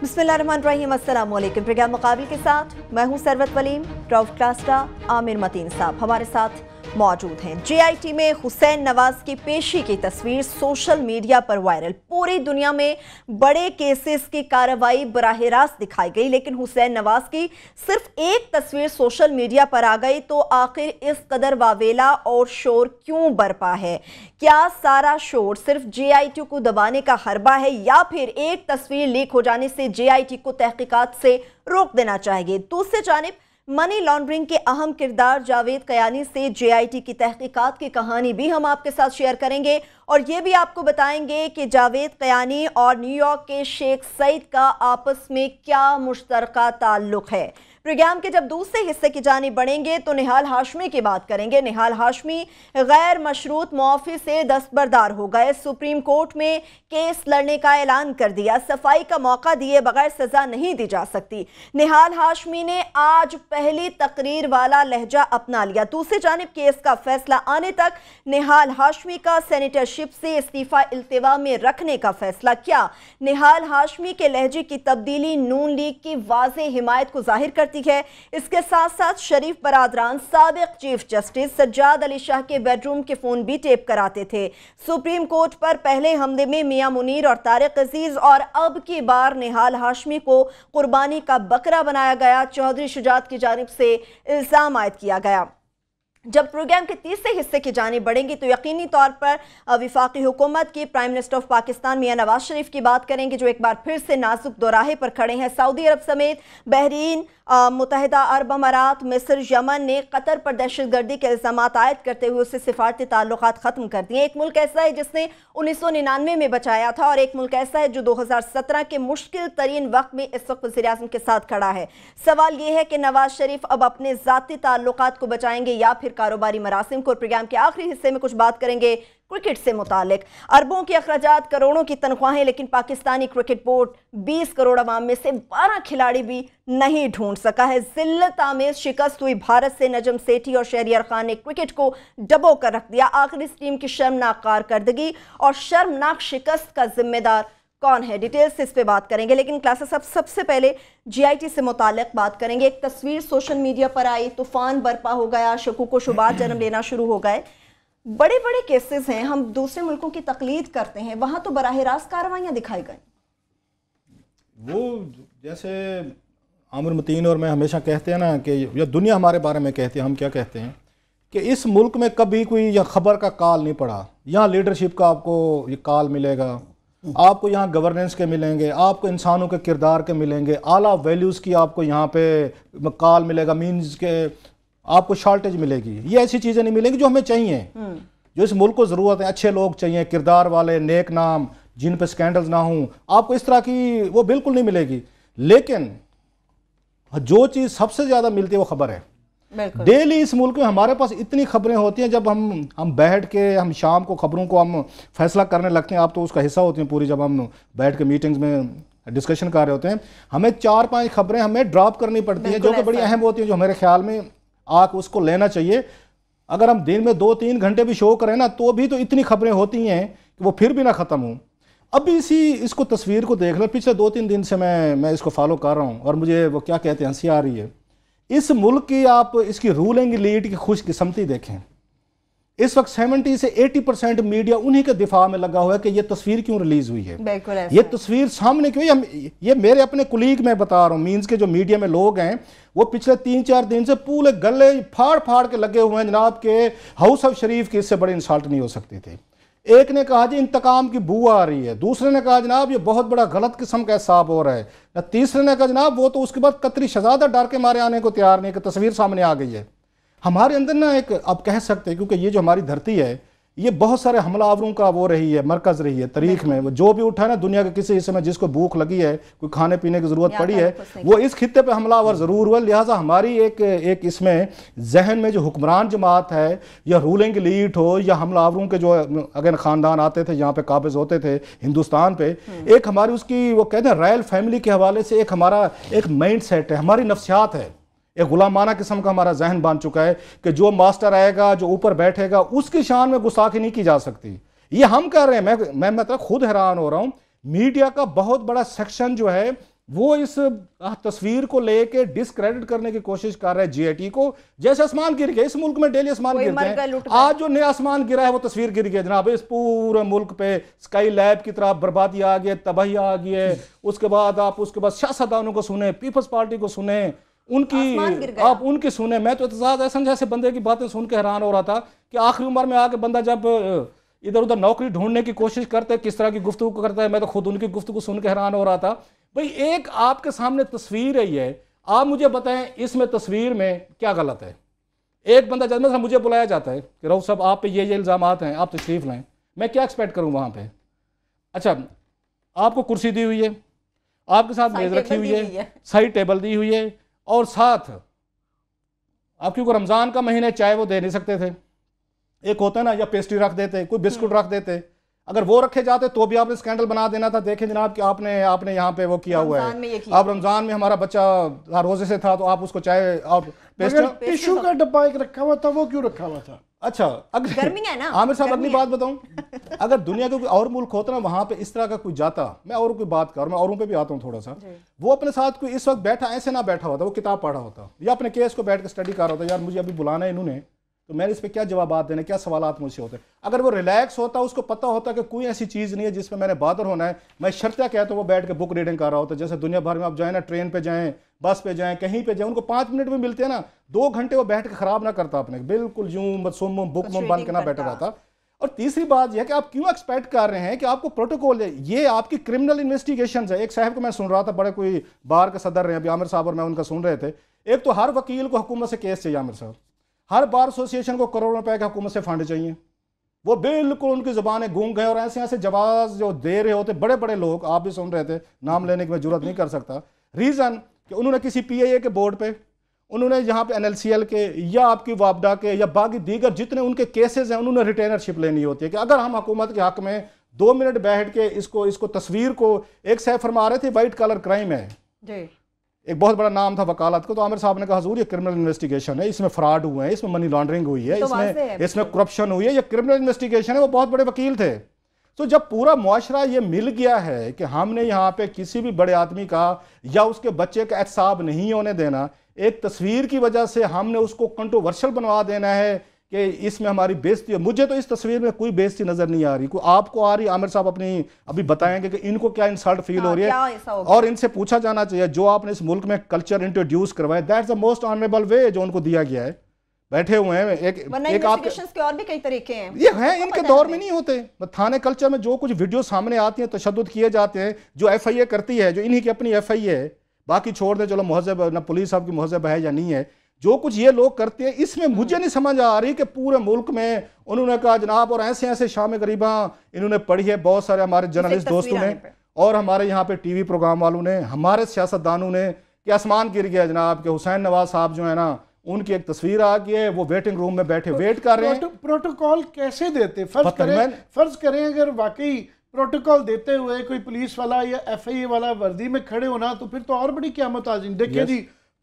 बिस्मिल्लाहिर्रहमानिर्रहीम, अस्सलाम वालेकुम। प्रोग्राम मुकाबिल के साथ मैं हूं सरवत वलीम। ब्रॉडकास्टर आमिर मतीन साहब हमारे साथ मौजूद हैं। JIT में हुसैन नवाज की पेशी की तस्वीर सोशल मीडिया पर वायरल। पूरी दुनिया में बड़े केसेस की कार्रवाई बराह रास्त दिखाई गई, लेकिन हुसैन नवाज की सिर्फ एक तस्वीर सोशल मीडिया पर आ गई तो आखिर इस कदर वावेला और शोर क्यों बरपा है? क्या सारा शोर सिर्फ JIT को दबाने का हरबा है या फिर एक तस्वीर लीक हो जाने से JIT को तहकीकात से रोक देना चाहिए? दूसरी जानिब मनी लॉन्ड्रिंग के अहम किरदार जावेद कयानी से JIT की तहकीकात की कहानी भी हम आपके साथ शेयर करेंगे और ये भी आपको बताएंगे कि जावेद कयानी और न्यूयॉर्क के शेख सईद का आपस में क्या मुश्तरका ताल्लुक है। प्रोग्राम के जब दूसरे हिस्से की जानिब बढ़ेंगे तो निहाल हाशमी की बात करेंगे। निहाल हाशमी गैर मशरूत मुआफ़ी से दस्तबरदार हो गए। सुप्रीम कोर्ट में केस लड़ने का ऐलान कर दिया। सफाई का मौका दिए बगैर सजा नहीं दी जा सकती। निहाल हाशमी ने आज पहली तकरीर वाला लहजा अपना लिया। दूसरी जानिब केस का फैसला आने तक निहाल हाशमी का सेनेटरशिप से इस्तीफा इल्तिवा में रखने का फैसला। क्या निहाल हाशमी के लहजे की तब्दीली नून लीग की वाज़ेह हिमायत को जाहिर करती है? इसके साथ साथ शरीफ बरादरान साबिक चीफ जस्टिस सज्जाद अली शाह के बेडरूम के फोन भी टेप कराते थे। सुप्रीम कोर्ट पर पहले हमले में मियां मुनीर और तारिक अजीज और अब की बार निहाल हाशमी को कुर्बानी का बकरा बनाया गया। चौधरी शुजात की जानिब से इल्जाम आयद किया गया। जब प्रोग्राम के तीसरे हिस्से की जानिब बढ़ेंगी तो यकीनी तौर पर वफाकी हुकूमत की प्राइम मिनिस्टर ऑफ पाकिस्तान मियां नवाज शरीफ की बात करेंगे, जो एक बार फिर से नाजुक दोराहे पर खड़े हैं। सऊदी अरब समेत बहरीन, मुत्तहिदा अरब अमारात, मिस्र, यमन ने कतर पर दहशतगर्दी के इल्जाम आयद करते हुए उससे सिफारती ताल्लुकात खत्म कर दिए। एक मुल्क ऐसा है जिसने 1999 में बचाया था और एक मुल्क ऐसा है जो 2017 के मुश्किल तरीन वक्त में इस वक्त वज़ीर आज़म के साथ खड़ा है। सवाल यह है कि नवाज शरीफ अब अपने ज़ाती ताल्लुकात को बचाएंगे या फिर कारोबारी मरासिम को। प्रोग्राम के आखिरी हिस्से में कुछ बात करेंगे क्रिकेट से मुतालिक। अरबों के अखराजात, करोड़ों की तनख्वाहें, लेकिन पाकिस्तानी क्रिकेट बोर्ड 20 करोड़ अवाम में से 12 खिलाड़ी भी नहीं ढूंढ सका है। जिल्लत आमेज शिकस्त हुई भारत से नजम सेठी और शहरियार खान ने क्रिकेट को डबो कर रख दिया। आखिर इस टीम की शर्मनाक कारकर्दगी और शर्मनाक शिकस्त का जिम्मेदार कौन है? डिटेल्स इस पे बात करेंगे, लेकिन क्लासेस अब सबसे पहले JIT से मुतालिक बात करेंगे। एक तस्वीर सोशल मीडिया पर आई, तूफान बरपा हो गया, शकूक व शुबात जन्म लेना शुरू हो गए। बड़े बड़े केसेस हैं, हम दूसरे मुल्कों की तकलीद करते हैं, वहां तो बराह रास्त कार्रवाइयां दिखाई गई। वो जैसे आमिर मतीन और मैं हमेशा कहते हैं ना कि या दुनिया हमारे बारे में कहती है, हम क्या कहते हैं कि इस मुल्क में कभी कोई या खबर का काल नहीं पड़ा। यहाँ लीडरशिप का आपको ये काल मिलेगा, आपको यहाँ गवर्नेंस के मिलेंगे, आपको इंसानों के किरदार के मिलेंगे, आला वैल्यूज़ की आपको यहाँ पे काल मिलेगा, मीन्स के आपको शॉर्टेज मिलेगी। ये ऐसी चीज़ें नहीं मिलेंगी जो हमें चाहिए, जो इस मुल्क को ज़रूरत है। अच्छे लोग चाहिए, किरदार वाले, नेक नाम, जिन पे स्कैंडल्स ना हों, आपको इस तरह की वो बिल्कुल नहीं मिलेगी। लेकिन जो चीज़ सबसे ज़्यादा मिलती है वो खबर है। डेली इस मुल्क में हमारे पास इतनी खबरें होती हैं, जब हम बैठ के हम शाम को खबरों को हम फैसला करने लगते हैं, आप तो उसका हिस्सा होती हैं पूरी, जब हम बैठ के मीटिंग्स में डिस्कशन कर रहे होते हैं, हमें 4-5 खबरें हमें ड्रॉप करनी पड़ती हैं जो कि बड़ी अहम होती हैं, जो हमारे ख्याल में आके उसको लेना चाहिए। अगर हम दिन में 2-3 घंटे भी शो करें ना तो भी तो इतनी खबरें होती हैं कि वो फिर भी ना ख़त्म हो। अभी इसको तस्वीर को देख लो, पिछले 2-3 दिन से मैं इसको फॉलो कर रहा हूँ और मुझे वो क्या कहते हैं, हंसी आ रही है। इस मुल्क की आप इसकी रूलिंग लीड की खुशकिस्मती देखें। इस वक्त 70 से 80% मीडिया उन्हीं के दिफा में लगा हुआ है कि ये तस्वीर क्यों रिलीज हुई है, ये तस्वीर सामने क्यों। ये मेरे अपने कुलीग मैं बता रहा हूँ, मीन्स के जो मीडिया में लोग हैं वो पिछले 3-4 दिन से पूरे गले फाड़ फाड़ के लगे हुए हैं जनाब के हाउस ऑफ शरीफ की इससे बड़ी इंसल्ट नहीं हो सकती थी। एक ने कहा जी इंतकाम की बू आ रही है, दूसरे ने कहा जनाब ये बहुत बड़ा गलत किस्म का हिसाब हो रहा है, तीसरे ने कहा जनाब वो तो उसके बाद कतरी शहजादा डर के मारे आने को तैयार नहीं, कि तस्वीर सामने आ गई है। हमारे अंदर ना एक आप कह सकते हैं, क्योंकि ये जो हमारी धरती है ये बहुत सारे हमलावरों का वो रही है, मरकज़ रही है तारीख में। जो भी उठा ना दुनिया के किसी हिस्से में जिसको भूख लगी है, कोई खाने पीने की ज़रूरत पड़ी है, वो इस खित्ते पे हमलावर ज़रूर हुआ। लिहाजा हमारी एक इसमें जहन में जो हुक्मरान जमात है या रूलिंग लीड हो या हमलावरों के जो अगर ख़ानदान आते थे यहाँ पे काबिज होते थे हिंदुस्तान पे, एक हमारी उसकी वो कहते हैं रॉयल फैमिली के हवाले से एक हमारा एक माइंड सेट है, हमारी नफ्सियात है, एक गुलामाना किस्म का हमारा जहन बन चुका है कि जो मास्टर आएगा, जो ऊपर बैठेगा, उसकी शान में गुस्ताखी नहीं की जा सकती। ये हम कर रहे हैं। मैं मतलब खुद हैरान हो रहा हूँ, मीडिया का बहुत बड़ा सेक्शन जो है वो इस तस्वीर को लेके डिस्क्रेडिट करने की कोशिश कर रहे हैं जीआईटी को, जैसे आसमान गिर गया। इस मुल्क में डेली आसमान गिरते हैं, आज जो नया आसमान गिरा है वो तस्वीर गिर गया जनाब। इस पूरे मुल्क पे स्काई लैब की तरह बर्बादी आ गई, तबाही आ गई है। उसके बाद आप उसके बाद सियासतदानों को सुने, पीपल्स पार्टी को सुने, उनकी आप उनकी सुने। मैं तो एतजाज एहसन जैसे बंदे की बातें सुन के हैरान हो रहा था कि आखिरी उम्र में आके बंदा जब इधर उधर नौकरी ढूंढने की कोशिश करते हैं, किस तरह की गुफ्तगू करता है। मैं तो खुद उनकी गुफ्तगू सुन के हैरान हो रहा था। भाई एक आपके सामने तस्वीर है, ये आप मुझे बताएं इसमें तस्वीर में क्या गलत है। एक बंदा जब में मुझे बुलाया जाता है कि रऊफ साहब आप पे ये इल्ज़ामात हैं, आप तशरीफ़ लाएं, मैं क्या एक्सपेक्ट करूं वहां पे? अच्छा, आपको कुर्सी दी हुई है, आपके साथ मेज़ रखी हुई है, सही टेबल दी हुई है, और साथ आप क्योंकि रमज़ान का महीने चाय वो दे नहीं सकते थे, एक होता है ना, या पेस्ट्री रख देते, कोई बिस्कुट रख देते। अगर वो रखे जाते तो भी आपने स्कैंडल बना देना था। देखें जनाब कि आपने यहाँ पे वो किया हुआ है। आप रमजान में हमारा बच्चा रोजे से था तो आप उसको चाय और टिश्यू का डब्बा एक रखा हुआ था, वो क्यों रखा हुआ था? अच्छा, अगर गर्मी है ना, आमिर साहब अगली बात बताऊं, अगर दुनिया के कोई और मुल्क होता ना वहां पे इस तरह का कोई जाता, मैं और कोई बात कर, मैं औरों पे भी आता हूँ थोड़ा सा, वो अपने साथ कोई इस वक्त बैठा ऐसे ना बैठा होता, वो किताब पढ़ा होता या अपने केस को बैठ के स्टडी कर रहा होता। यार मुझे अभी बुलाना है इन्होंने, तो मैंने इस पर क्या जवाब देने, क्या सवालात मुझसे होते। अगर वो रिलैक्स होता, उसको पता होता कि कोई ऐसी चीज़ नहीं है जिसमें मैंने बहादुर होना है, मैं शर्तिया कहता हूँ वो बैठ के बुक रीडिंग कर रहा होता। जैसे दुनिया भर में आप जाए ना, ट्रेन पे जाएं, बस पे जाएं, कहीं पे जाएं, उनको 5 मिनट में मिलते हैं ना, 2 घंटे वो बैठ के खराब ना करता अपने, बिल्कुल यूं सुम बुक में बंद के ना बैठा रहता। और तीसरी बात यह कि आप क्यों एक्सपेक्ट कर रहे हैं कि आपको प्रोटोकॉल है, ये आपकी क्रिमिनल इन्वेस्टिगेशन है। एक साहब को मैं सुन रहा था, बड़े कोई बार के सदर रहे, अभी आमिर साहब और मैं उनका सुन रहे थे। एक तो हर वकील को हुकूमत से केस चाहिए, आमिर साहब, हर बार एसोसिएशन को करोड़ों रुपए के हुकूमत से फंड चाहिए। वो बिल्कुल उनकी ज़बानें गूंग गए और ऐसे ऐसे जवाब जो दे रहे होते बड़े बड़े लोग, आप भी सुन रहे थे, नाम लेने की मैं जरूरत नहीं कर सकता। रीज़न कि उन्होंने किसी PIA के बोर्ड पे, उन्होंने यहाँ पे NLCL के या आपकी वापडा के या बाकी दीगर जितने उनके केसेस हैं, उन्होंने रिटेनरशिप लेनी होती है कि अगर हम हुकूमत के हक में 2 मिनट बैठ के इसको तस्वीर को, एक साहब फरमा रहे थे वाइट कलर क्राइम है, एक बहुत बड़ा नाम था वकालत को, तो आमिर साहब ने कहा हुजूर ये क्रिमिनल इन्वेस्टिगेशन है, इसमें फ्रॉड हुए हैं, इसमें मनी लॉन्ड्रिंग हुई है, इसमें करप्शन हुई है, ये क्रिमिनल इन्वेस्टिगेशन है। वो बहुत बड़े वकील थे। तो जब पूरा मुआशरा ये मिल गया है कि हमने यहाँ पे किसी भी बड़े आदमी का या उसके बच्चे का एहसाब नहीं होने देना, एक तस्वीर की वजह से हमने उसको कंट्रोवर्शियल बनवा देना है कि इसमें हमारी बेइज्जती है। मुझे तो इस तस्वीर में कोई बेइज्जती नजर नहीं आ रही, कोई आपको आ रही? आमिर साहब अपनी अभी बताएंगे कि इनको क्या इंसल्ट फील हो रही है, और इनसे पूछा जाना चाहिए जो आपने इस मुल्क में कल्चर इंट्रोड्यूस करवाया, दैट्स द मोस्ट ऑनरेबल वे जो उनको दिया गया है। बैठे हुए हैं एक आपके के और भी कई तरीके हैं, ये हैं, इनके दौर में नहीं होते। थाने कल्चर में जो कुछ वीडियो सामने आती हैं, तशद्दुद किए जाते हैं, जो FIA करती है, जो इन्हीं की अपनी FIA है, बाकी छोड़ दे चलो महजब ना पुलिस साहब की महजब है या नहीं है, जो कुछ ये लोग करते हैं इसमें मुझे नहीं समझ आ रही कि पूरे मुल्क में उन्होंने कहा जनाब, और ऐसे ऐसे शाम गरीबा इन्होंने पढ़ी है, बहुत सारे हमारे जर्नलिस्ट दोस्तों ने और हमारे यहाँ पे TV प्रोग्राम वालों ने, हमारे सियासतदानों ने, कि आसमान गिर गया जनाब, कि हुसैन नवाज साहब जो है ना, उनकी एक तस्वीर आ गई है, वो वेटिंग रूम में बैठे वेट कर रहे हैं। प्रोटोकॉल कैसे देते? फर्ज करें अगर वाकई प्रोटोकॉल देते हुए कोई पुलिस वाला या FIA वाला वर्दी में खड़े होना, तो फिर तो और बड़ी क़यामत आ जाएगी। देखिए जी,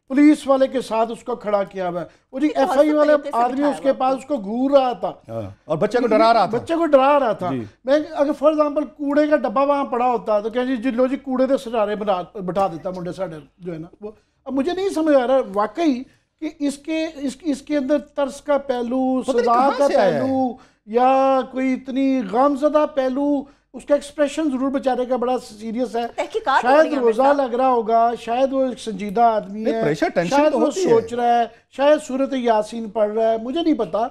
पुलिस वाले के साथ उसको खड़ा किया हुआ है, वो जी FIA वाले आदमी उसके पास उसको घूर रहा था और बच्चे को डरा रहा था। मैं अगर फॉर एग्जांपल कूड़े का डब्बा वहां पड़ा होता तो कह जी लो जी कूड़े के सरारे बिठा देता मुंडे साडे जो है ना वो। अब मुझे नहीं समझ आ रहा वाकई कि इसके अंदर तर्स का पहलू, सजा का पहलू, या कोई इतनी गमज़दा पहलू, उसका एक्सप्रेशन जरूर बेचारे का बड़ा सीरियस है, शायद रोजा लग रहा होगा, शायद वो एक संजीदा आदमी है, शायद वो सोच रहा है, शायद सूरत यासीन पढ़ रहा है, मुझे नहीं पता।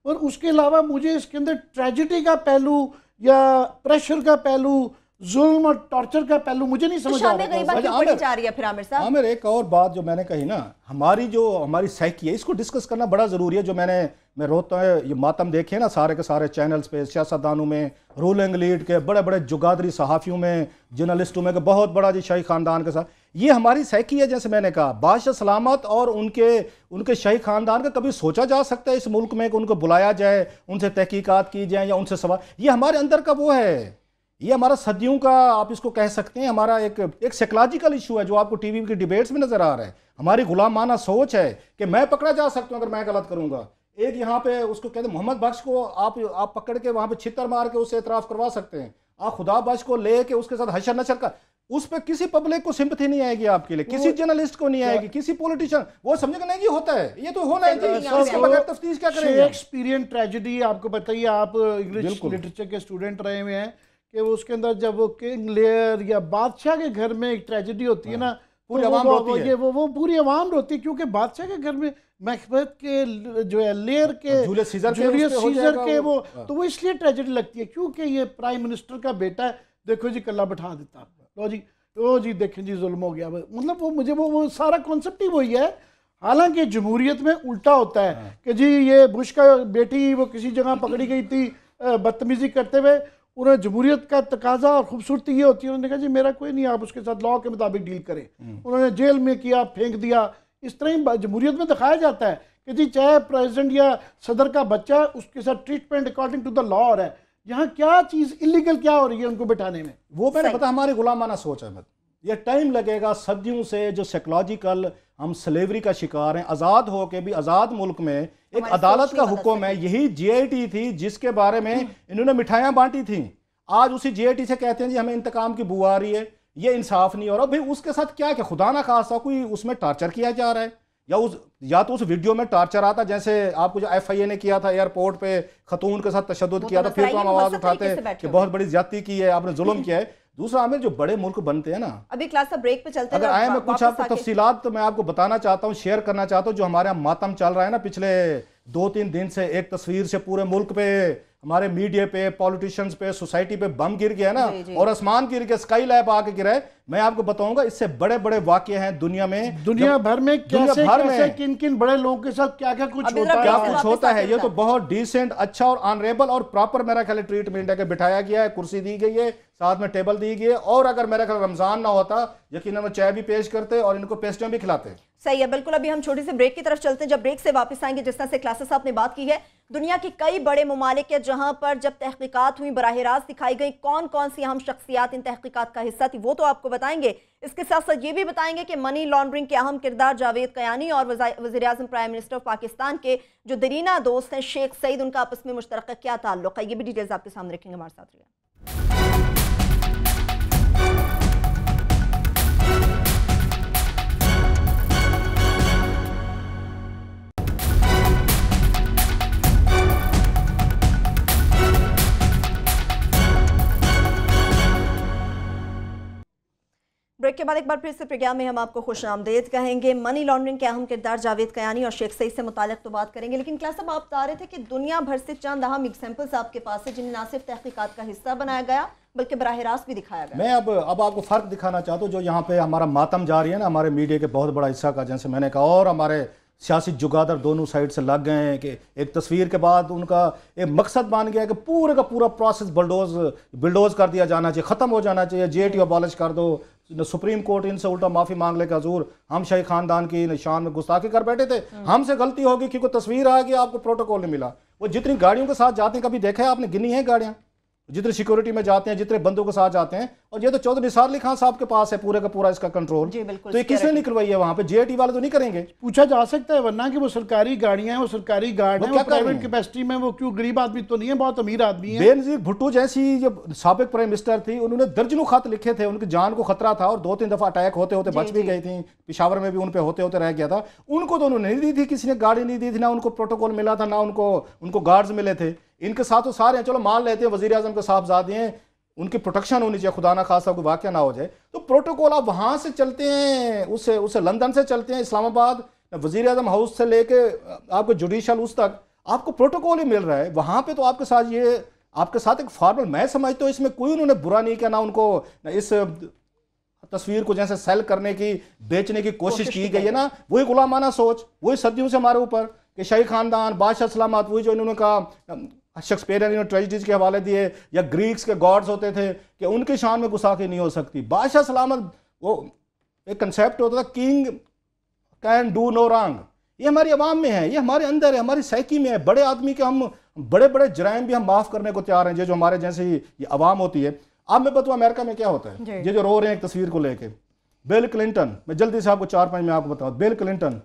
और उसके अलावा मुझे इसके अंदर ट्रेजिडी का पहलू या प्रेशर का पहलू, जुल्म और टॉर्चर का पहलू मुझे नहीं समझ आ रहा। आमिर एक और बात जो मैंने कही ना, हमारी साइकी है, इसको डिस्कस करना बड़ा जरूरी है। जो मैं रोता है ये मातम देखे ना सारे के सारे चैनल्स पे, सियासतदानों में, रूलिंग लीड के बड़े बड़े जुगादरी सहाफ़ियों में, जर्नलिस्टों में, बहुत बड़ा जी शाही खानदान के साथ, ये हमारी साइकी है। जैसे मैंने कहा, बादशाह सलामत और उनके शाही खानदान का कभी सोचा जा सकता है इस मुल्क में कि उनको बुलाया जाए, उनसे तहकीकात की जाए या उनसे सवाल, ये हमारे अंदर का वो है, ये हमारा सदियों का आप इसको कह सकते हैं, हमारा एक साइकोलॉजिकल इशू है जो आपको TV की डिबेट्स में नजर आ रहा है। हमारी गुलामाना सोच है कि मैं पकड़ा जा सकता हूं अगर मैं गलत करूंगा। एक यहाँ पे उसको कहते हैं मोहम्मद बख्श को आप पकड़ के वहां पे छितर मार के उससे एतराफ़ करवा सकते हैं, आप खुदा बख्श को ले के उसके साथ हशर नशर का उस पर किसी पब्लिक को सिंपैथी नहीं आएगी आपके लिए, किसी जर्नलिस्ट को नहीं आएगी, किसी पॉलिटिशियन, वो समझेगा नहीं कि होता है, ये तो होना है, इसके बगैर तफ्तीश क्या करेंगे। शेक्सपियरियन ट्रेजेडी आपको बताइए, आप इंग्लिश लिटरेचर के स्टूडेंट रहे हुए हैं कि वो उसके अंदर जब वो किंग लेयर या बादशाह के घर में एक ट्रेजेडी होती है ना, पूरी आवाम रोती है, वो पूरी आवाम रोती है, क्योंकि बादशाह के घर में मैकबेथ के जो है लेयर के जूलियस सीजर के वो तो वो इसलिए ट्रेजेडी लगती है क्योंकि ये प्राइम मिनिस्टर का बेटा है, देखो जी कल्ला बैठा देता, लो जी देखें जी जुल्म हो गया, मतलब वो मुझे वो सारा कॉन्सेप्ट ही वही है। हालांकि जमहूरियत में उल्टा होता है कि जी ये बुश का बेटी वो किसी जगह पकड़ी गई थी बदतमीजी करते हुए, उन्हें जमहूरियत का तकाजा और खूबसूरती ये होती है, उन्होंने कहा जी मेरा कोई नहीं, आप उसके साथ लॉ के मुताबिक डील करें, उन्होंने जेल में किया, फेंक दिया। इस तरह ही जमहूरियत में दिखाया जाता है कि जी चाहे प्रेसिडेंट या सदर का बच्चा उसके साथ treatment according to the law हो रहा है, यहाँ क्या चीज़ इलीगल क्या हो रही है उनको बैठाने में, वो मैंने पता हमारी गुलामाना सोच है। ये टाइम लगेगा, सदियों से जो साइकोलॉजिकल हम स्लेवरी का शिकार हैं, आज़ाद हो के भी आज़ाद मुल्क में एक अदालत का हुक्म है, यही GIT थी जिसके बारे में इन्होंने मिठाइयाँ बांटी थी। आज उसी GIT से कहते हैं जी हमें इंतकाम की बू आ रही है, ये इंसाफ नहीं हो रहा। भाई उसके साथ क्या क्या खुदा ना खासा कोई उसमें टार्चर किया जा रहा है, या तो उस वीडियो में टार्चर आता, जैसे आपको जो FIA ने किया था एयरपोर्ट पे खतून के साथ तशद्दुद किया था, फिर तो हम आवाज उठाते हैं कि बहुत बड़ी ज्यादती की है, आपने जुल्म किया है। दूसरा आमिर जो बड़े मुल्क बनते हैं ना, अभी क्लास का ब्रेक पे चलते हैं, अगर आए मैं कुछ आपको तफसीलात तो मैं आपको बताना चाहता हूँ, शेयर करना चाहता हूँ। जो हमारे यहाँ मातम चल रहा है ना पिछले 2-3 दिन से, एक तस्वीर से पूरे मुल्क पे, हमारे मीडिया पे, पॉलिटिशियंस पे, सोसाइटी पे बम गिर गया ना, और आसमान गिर गया, स्काई लैब आके गिरा है। मैं आपको बताऊंगा इससे बड़े बड़े वाकये हैं दुनिया में, दुनिया भर में कैसे किन किन बड़े लोगों के साथ क्या क्या कुछ होता है। ये तो बहुत डिसेंट, अच्छा और ऑनरेबल और प्रॉपर मेरा ख्याल ट्रीटमेंट है कि बिठाया गया है, कुर्सी दी गई है, साथ में टेबल दी गई है, और अगर मेरा ख्याल रमजान ना होता यकीनन वो चाय भी पेश करते और इनको पेस्ट्रियां भी खिलाते। सही है, बिल्कुल। अभी हम छोटी सी ब्रेक की तरफ चलते हैं, जब ब्रेक से वापस आएंगे जिस तरह से क्लासेस आपने बात की है, दुनिया के कई बड़े ममालिक है जहां पर जब तहकीकात हुई बराह रास्त दिखाई गई, कौन कौन सी अहम शख्सियात इन तहकीकात का हिस्सा थी वो तो आपको बताएंगे। इसके साथ साथ ये भी बताएंगे कि मनी लॉन्ड्रिंग के अहम किरदार जावेद कयानी और वज़ीर-ए-आज़म प्राइम मिनिस्टर ऑफ पाकिस्तान के जो दरीना दोस्त हैं शेख सईद, उनका आपस में मुश्तरका क्या ताल्लुक है, ये भी डिटेल्स आपके सामने रखेंगे। हमारे साथ रहिए। ब्रेक के बाद एक बार फिर से प्रोग्राम में हम आपको खुशामदीद कहेंगे। मनी लॉन्ड्रिंग के अहम किरदार जावेद कयानी और शेख सईद से मुतालिक तो बात करेंगे, लेकिन क्लास साहब आप बता रहे थे कि दुनिया भर से चंद अहम एग्जाम्पल्स आपके पास है जिन्हें ना सिर्फ तहकीकात का हिस्सा बनाया गया बल्कि बराह रास्त भी दिखाया गया। मैं अब आपको फ़र्क दिखाना चाहता हूँ, जो यहाँ पे हमारा मातम जारी है ना, हमारे मीडिया के बहुत बड़ा हिस्सा का, जैसे मैंने कहा, और हमारे सियासी जुगादर दोनों साइड से लग गए हैं कि एक तस्वीर के बाद उनका एक मकसद बन गया है कि पूरे का पूरा प्रोसेस बिल्डोज कर दिया जाना चाहिए, ख़त्म हो जाना चाहिए, GIT अबॉलिश कर दो, सुप्रीम कोर्ट इनसे उल्टा माफ़ी मांग ले कि हजूर हम शाही खानदान की निशान में गुस्ताखी कर बैठे थे, हमसे गलती होगी क्योंकि तस्वीर आ गई, आपको प्रोटोकॉल नहीं मिला। वो जितनी गाड़ियों के साथ जाते हैं, कभी देखा है आपने, गिनी है गाड़ियाँ जितने सिक्योरिटी में जाते हैं, जितने बंदों के साथ जाते हैं, और ये तो चौधरी निसार अली खान साहब के पास है पूरे का पूरा इसका कंट्रोल। तो ये किसने नहीं करवाई है? वहां पे GIT वाले तो नहीं करेंगे। पूछा जा सकता है, वरना कि वो सरकारी गाड़ियां हैं, वो सरकारी गार्ड हैं, वो प्राइवेट कैपेसिटी में, वो क्यों गरीब आदमी तो नहीं है, बहुत अमीर आदमी है। बेनजीर भुट्टो जैसी जब साबिक प्राइम मिनिस्टर थी, उन्होंने दर्जनों खत लिखे थे, उनकी जान को खतरा था और 2-3 दफा अटैक होते होते बच भी गई थी, पिशावर में भी उन पे होते होते रह गया था। उनको तो उन्होंने नहीं दी थी, किसी ने गाड़ी नहीं दी थी, ना उनको प्रोटोकॉल मिला था, ना उनको गार्ड्स मिले थे। इनके साथ तो सारे हैं, चलो मान लेते हैं वजीर आजम के साहबजादे हैं, उनकी प्रोटेक्शन होनी चाहिए, खुदा ना खासा कोई वाकया ना हो जाए। तो प्रोटोकॉल आप वहाँ से चलते हैं, उससे लंदन से चलते हैं, इस्लामाबाद, वजीर आजम हाउस से लेके आपको जुडिशल उस तक आपको प्रोटोकॉल ही मिल रहा है। वहाँ पे तो आपके साथ एक फॉर्मल, मैं समझता हूँ इसमें कोई उन्होंने बुरा नहीं किया, ना उनको इस तस्वीर को जैसे सेल करने की, बेचने की कोशिश की गई है ना, वही गुलामाना सोच, वही सदियों से हमारे ऊपर कि शाही खानदान, बादशाह सलामत, वही जो इन्होंने कहा शेक्सपियरियन ट्रेजेडीज के हवाले दिए, या ग्रीक्स के गॉड्स होते थे कि उनकी शान में गुस्ताखी नहीं हो सकती। बादशाह सलामत वो एक कंसेप्ट होता था, king can do no wrong, ये हमारी आवाम में है, ये हमारे अंदर है, हमारी साइकी में है। बड़े आदमी के हम बड़े बड़े जराइम भी हम माफ़ करने को तैयार हैं, जो हमारे जैसे ये आवाम होती है। अब मैं बताऊँ अमेरिका में क्या होता है, ये जो रो रहे हैं एक तस्वीर को लेके, बिल क्लिंटन, मैं जल्दी से आपको 4-5 में आपको बताऊँ। बिल क्लिंटन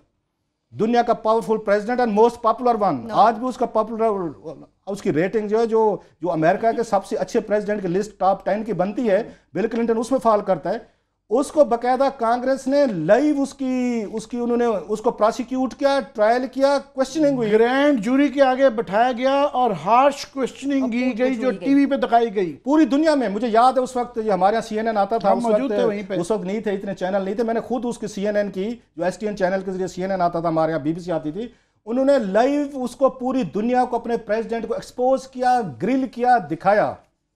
दुनिया का powerful president and most popular one, आज भी उसका पॉपुलर उसकी रेटिंग जो है जो अमेरिका के सबसे अच्छे प्रेसिडेंट की लिस्ट टॉप 10 की बनती है, बिल क्लिंटन उसमें फॉल करता है। उसको बकायदा कांग्रेस ने लाइव उसकी उन्होंने उसको प्रोसिक्यूट किया, ट्रायल किया, क्वेश्चनिंग हुई, ग्रैंड जूरी के आगे बैठाया गया और हार्श क्वेश्चनिंग की गई जो टीवी पे दिखाई गई पूरी दुनिया में। मुझे याद है उस वक्त हमारे यहाँ CNN आता था, मौजूद थे वहीं पे। उस वक्त नहीं थे, इतने चैनल नहीं थे। मैंने खुद उसकी CNN की जो STN चैनल के जरिए CNN आता था, हमारे यहाँ BBC आती थी, उन्होंने लाइव उसको पूरी दुनिया को, अपने प्रेसिडेंट को एक्सपोज किया, ग्रिल किया, दिखाया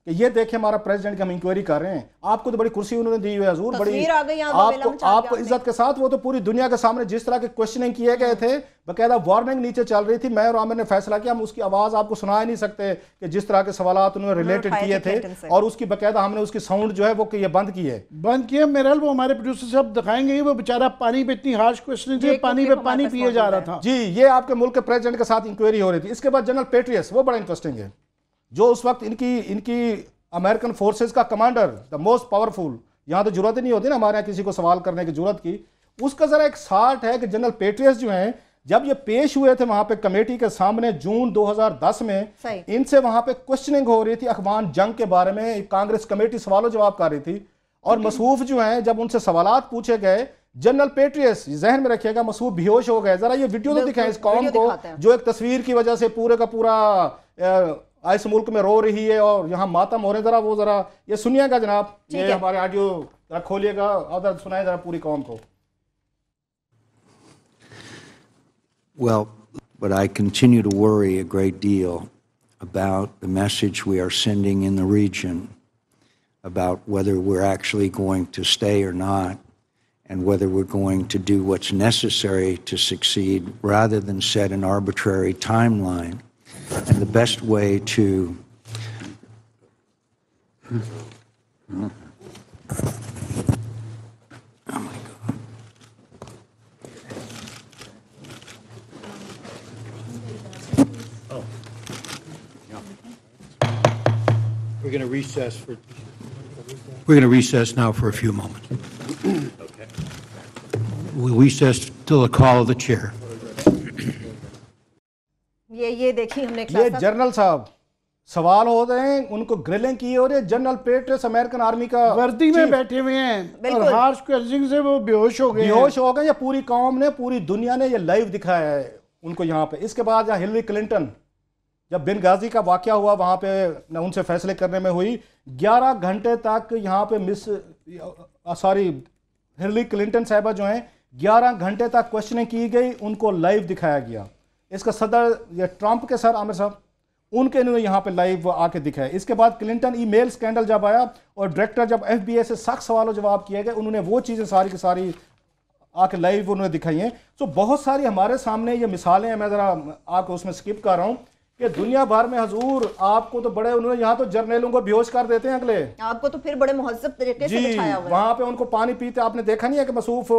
कि ये देखे हमारा प्रेसिडेंट की हम इंक्वायरी कर रहे हैं। आपको तो बड़ी कुर्सी उन्होंने दी हुई है हजूर, बड़ी आपको इज्जत के साथ। वो तो पूरी दुनिया के सामने जिस तरह के क्वेश्चनिंग किए गए थे, बकायदा वार्निंग नीचे चल रही थी। मैं और आमिर ने फैसला किया हम उसकी आवाज आपको सुना ही नहीं सकते कि जिस तरह के सवालात उन्होंने रिलेटेड किए थे, और उसकी बकायदा हमने उसकी साउंड जो है वो ये बंद की है। बंद किया मेरे वो हमारे प्रोड्यूसर साहब दिखाएंगे। वो बेचारा पानी पे इतनी हार्श क्वेश्चनिंग थी, पानी पे पानी पिए जा रहा था। जी, ये आपके मुल्क के प्रेसिडेंट के साथ इंक्वायरी हो रही थी। इसके बाद जनरल पेट्रियस, वो बड़ा इंटरेस्टिंग है, जो उस वक्त इनकी अमेरिकन फोर्सेस का कमांडर, द मोस्ट पावरफुल, यहां तो जरूरत ही नहीं होती ना हमारे यहाँ किसी को सवाल करने की जरूरत की। उसका जरा एक साठ है कि जनरल पेट्रियस जो हैं, जब ये पेश हुए थे वहां पे कमेटी के सामने जून 2010 में, इनसे वहां पे क्वेश्चनिंग हो रही थी अफगान जंग के बारे में। कांग्रेस कमेटी सवालों जवाब कर रही थी, और मसूफ जो हैं जब उनसे सवालात पूछे गए, जनरल पेट्रियस, जहन में रखिएगा, मसूफ बेहोश हो गए। जरा ये वीडियो तो दिखाएं इस कौम को, जो एक तस्वीर की वजह से पूरे का पूरा इस मुल्क में रो रही है और यहाँ मातम हो रहे। जरा वो जरा ये सुनिएगा जनाब, ये हमारे ऑडियो जरा खोलिएगा और सुनाए जरा पूरी कौम को। Well, but I continue to worry a great deal about the message we are sending in the region, about whether we're actually going to stay or not, and whether we're going to do what's necessary to succeed rather than set an arbitrary timeline. And the best way to oh my God. Oh. Yeah. We're going to recess now for a few moments. Okay. We'll recess till the call of the chair. ये देखिए हमने ये general साहब सवाल हो रहे हैं, उनको ग्रिलिंग की हो रही है। जनरल पेट्रियस अमेरिकन आर्मी का वर्दी में बैठे हुए हैं और हार्श क्वेश्चनिंग से वो बेहोश हो गए। ये पूरी कौम ने, पूरी दुनिया ने ये लाइव दिखाया है उनको यहाँ पे। इसके बाद हिलरी क्लिंटन, जब बेनगाजी का वाकया हुआ, वहां पे उनसे फैसले करने में हुई, 11 घंटे तक यहाँ पे हिलरी क्लिंटन साहिबा जो हैं 11 घंटे तक क्वेश्चनिंग की गई, उनको लाइव दिखाया गया। इसका सदर ये ट्रंप के सर आमिर साहब, उनके इन्होंने यहाँ पे लाइव आके दिखाया। इसके बाद क्लिंटन ईमेल स्कैंडल जब आया और डायरेक्टर जब FBI से सख्त सवालों जवाब किए गए, उन्होंने वो चीज़ें सारी की सारी आके लाइव उन्होंने दिखाई हैं। तो बहुत सारी हमारे सामने ये मिसालें हैं। मैं ज़रा आपको उसमें स्किप कर रहा हूँ कि दुनिया भर में हजूर आपको तो बड़े, उन्होंने यहाँ तो जर्नलों को बेहोश कर देते हैं अगले, आपको तो फिर बड़े मुहज्जब तरीके से बिठाया हुआ है। वहां पे उनको पानी पीते आपने देखा नहीं है कि मसूफ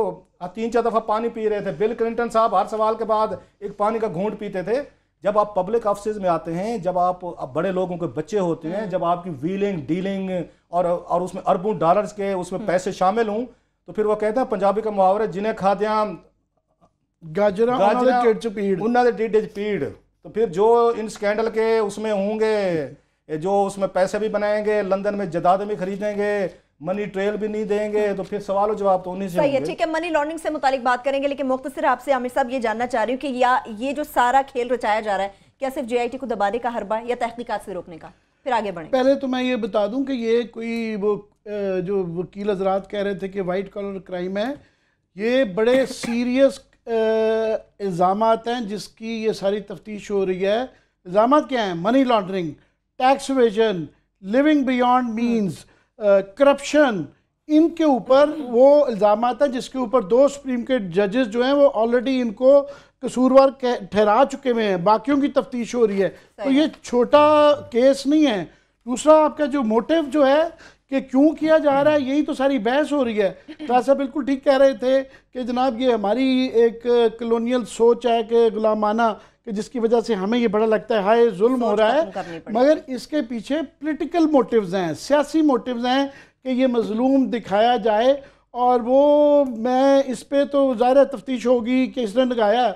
3-4 दफा पानी पी रहे थे। बिल क्लिंटन साहब हर सवाल के बाद एक पानी का घूंट पीते थे। जब आप पब्लिक ऑफिस में आते हैं, जब आप बड़े लोगों के बच्चे होते हैं, जब आपकी व्हीलिंग डीलिंग और उसमें अरबों डॉलर्स के उसमें पैसे शामिल हों, तो फिर वो कहते हैं पंजाबी का मुहावरा, जिन्हें खाद्या गाजरा उन्होंने डीड पीड़। तो फिर जो इन स्कैंडल के उसमें होंगे, जो उसमें पैसे भी बनाएंगे, लंदन में जायदादें भी खरीदेंगे, मनी ट्रेल भी नहीं देंगे, तो फिर सवाल जवाब तो उन्हीं से सही है। ठीक है, मनी लॉन्ड्रिंग से मुतालिक बात करेंगे, लेकिन मुख्तसर आपसे आमिर साहब ये जानना चाह रही हूँ कि ये जो सारा खेल रचाया जा रहा है, क्या सिर्फ JIT को दबाने का हरबा या तहकीकात से रोकने का? फिर आगे बढ़ें। पहले तो मैं ये बता दूं कि ये कोई वो जो वकील हजरात कह रहे थे कि वाइट कॉलर क्राइम है, ये बड़े सीरियस इल्ज़ामात हैं जिसकी ये सारी तफ्तीश हो रही है। इल्ज़ामात क्या हैं? Money laundering, tax evasion, living beyond means, corruption, इनके ऊपर वो इल्ज़ामात हैं जिसके ऊपर 2 सुप्रीम कोर्ट जजेस जो हैं वो ऑलरेडी इनको कसूरवार ठहरा चुके हुए हैं। बाकियों की तफ्तीश हो रही है, तो ये छोटा केस नहीं है। दूसरा, आपका जो मोटिव जो है कि क्यों किया जा रहा है, यही तो सारी बहस हो रही है। तो ऐसा बिल्कुल ठीक कह रहे थे कि जनाब ये हमारी एक कॉलोनियल सोच है कि गुलामाना, कि जिसकी वजह से हमें ये बड़ा लगता है हाय जुल्म हो रहा है, मगर इसके पीछे पॉलिटिकल मोटिव्स हैं, सियासी मोटिव्स हैं कि ये मजलूम दिखाया जाए। और वो मैं इस पर तो ज़ाहिर तफ्तीश होगी कि इसने लगाया,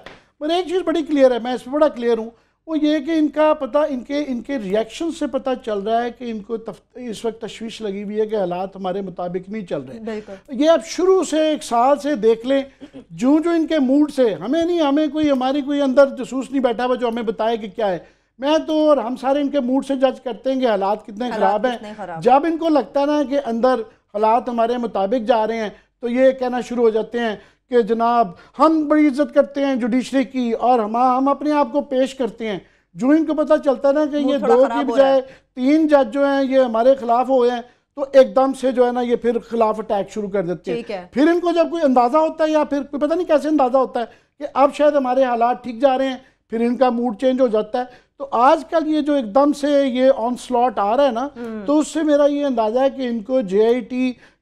मगर एक चीज़ बड़ी क्लियर है, मैं इस पर बड़ा क्लियर हूँ, वो ये कि इनका पता इनके रिएक्शन से पता चल रहा है कि इनको इस वक्त तशवीश लगी हुई है कि हालात हमारे मुताबिक नहीं चल रहे। ये आप शुरू से 1 साल से देख लें, जो इनके मूड से हमें कोई हमारी कोई अंदर जसूस नहीं बैठा हुआ जो हमें बताए कि क्या है। मैं तो और हम सारे इनके मूड से जज करते हैं कि हालात कितने ख़राब हैं। जब इनको लगता है ना कि अंदर हालात हमारे मुताबिक जा रहे हैं तो ये कहना शुरू हो जाते हैं कि जनाब हम बड़ी इज्जत करते हैं जुडिशरी की और हम अपने आप को पेश करते हैं। जो इनको पता चलता है ना कि ये 2 की बजाय 3 जज जो हैं ये हमारे खिलाफ हो गए हैं तो एकदम से जो है ना ये फिर खिलाफ अटैक शुरू कर देते हैं। फिर इनको जब कोई अंदाज़ा होता है या फिर कोई पता नहीं कैसे अंदाज़ा होता है कि अब शायद हमारे हालात ठीक जा रहे हैं, फिर इनका मूड चेंज हो जाता है। तो आजकल ये जो एकदम से ये ऑन स्लॉट आ रहा है ना, तो उससे मेरा ये अंदाजा है कि इनको JIT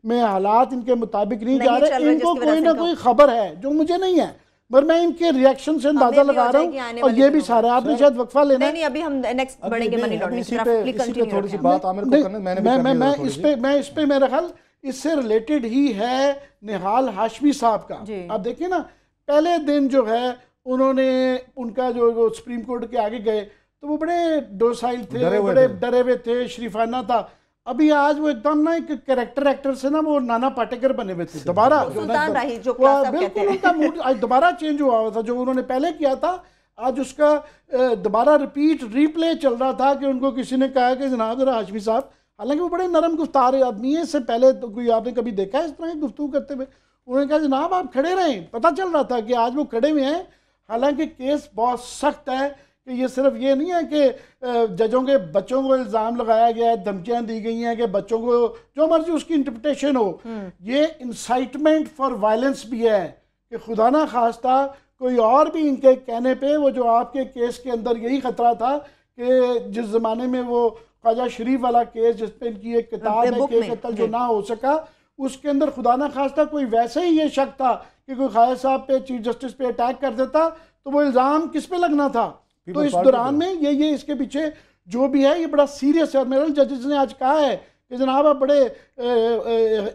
में हालात इनके मुताबिक नहीं जा रहे, इनको कोई ना कोई खबर है जो मुझे नहीं है, पर मैं इनके रिएक्शन से अंदाजा लगा रहा हूँ। और ये भी सारा आपने शायद वक्फा लेना है। नहीं, अभी हम नेक्स्ट बढ़ेंगे मनी लॉन्ड्रिंग की तरफ। थोड़ी सी बात आमिर को करना, मैं इस पे मेरा ख्याल इससे रिलेटेड ही है निहाल हाशमी साहब का। आप देखिए ना, पहले दिन जो है उन्होंने उनका जो सुप्रीम कोर्ट के आगे गए तो वो बड़े डोसाइल थे, बड़े डरे हुए थे, शरीफाना था। अभी आज वो एकदम ना एक कैरेक्टर एक्टर से ना वो नाना पाटेकर बने हुए थे दोबारा। बिल्कुल उनका मूड आज दोबारा चेंज हुआ था। जो उन्होंने पहले किया था आज उसका दोबारा रीप्ले चल रहा था कि उनको किसी ने कहा कि जनाब जरा हाशमी साहब, हालांकि वो बड़े नरम गुफ्तार आदमी है, इससे पहले तो कोई आपने कभी देखा है इस तरह की गुफ्तगू करते हुए। उन्होंने कहा जनाब आप खड़े रहें। पता चल रहा था कि आज वो खड़े हुए हैं। हालांकि केस बहुत सख्त है कि ये सिर्फ ये नहीं है कि जजों के बच्चों को इल्ज़ाम लगाया गया है, धमकियां दी गई हैं कि बच्चों को जो मर्जी उसकी इंटरप्रिटेशन हो, ये इंसाइटमेंट फॉर वायलेंस भी है कि खुदा ना खास्ता कोई और भी इनके कहने पे वो जो आपके केस के अंदर यही खतरा था कि जिस ज़माने में वो ख्वाजा शरीफ वाला केस जिस पे इनकी एक किताब है कि कत्ल जो ना हो सका, उसके अंदर खुदा ना खास्ता कोई वैसे ही ये शक था कि कोई ख्वाजा साहब पे चीफ जस्टिस पे अटैक कर देता तो वो इल्ज़ाम किस पे लगना था। तो इस दौरान में ये इसके पीछे जो भी है ये बड़ा सीरियस है। और मेरे जजेस ने आज कहा है कि जनाब आप बड़े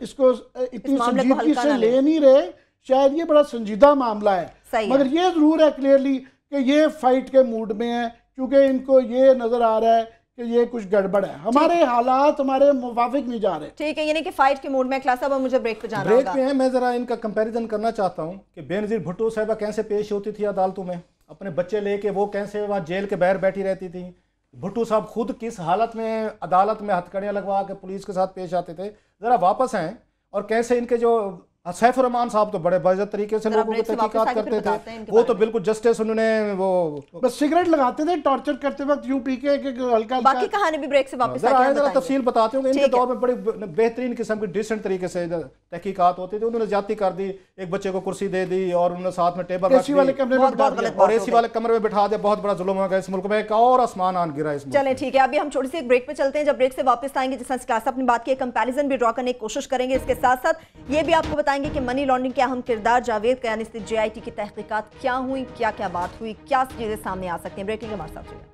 इसको इतनी संजीदगी से ले नहीं रहे, शायद ये बड़ा संजीदा मामला है। मगर ये जरूर है क्लियरली कि ये फाइट के मूड में है, क्योंकि इनको ये नजर आ रहा है कि ये कुछ गड़बड़ है, हमारे हालात हमारे मुवाफिक नहीं जा रहे। ठीक है, यानी कि फाइट के मूड में। क्लास साहब मुझे ब्रेक पे जाना होगा। ब्रेक पे है, मैं जरा इनका कंपैरिजन करना चाहता हूँ कि बेनज़ीर भुट्टो साहिबा कैसे पेश होती थी अदालतों में, अपने बच्चे लेके वो कैसे वहाँ जेल के बाहर बैठी रहती थी। भुट्टो साहब खुद किस हालत में अदालत में हथकड़ियाँ लगवा के पुलिस के साथ पेश आते थे। ज़रा वापस आएँ और कैसे इनके जो सैफुर रहमान साहब तो बड़े बाज़त तरीके से लोगों की तहकीकात करते थे, वो तो बिल्कुल जस्टिस उन्होंने वो बस सिगरेट लगाते थे टॉर्चर करते वक्त यूं पी के हल्का। बाकी कहानी भी ब्रेक से वापस जरा तफसील बताते हूँ। इनके दौर में बड़ी बेहतरीन किस्म की डिसेंट तरीके से तहकीकात होती थी। उन्होंने ज्यादती कर दी, एक बच्चे को कुर्सी दे दी और उन्होंने साथ में टेबल एसी वाले कमरे में बिठा दिया और एसी वाले कमरे में बिठा दिया। बहुत बड़ा जुल्म हो गया इस मुल्क में, एक और आसमान आन गिरा इस मुल्क। चलें ठीक है, अभी हम छोटी सी एक ब्रेक पे चलते हैं। जब ब्रेक से वापस आएंगे, जिस तरह क्लास अपनी बात की कंपैरिजन भी ड्रॉ करने की कोशिश करेंगे। इसके साथ साथ ये भी आपको बताएंगे कि मनी लॉन्ड्रिंग के अहम किरदार जावेद कयानी से JIT की तहकीकात क्या हुई, क्या क्या बात हुई, क्या चीजें सामने आ सकती हैं। ब्रेक लेंगे, हमारे साथ रहिए।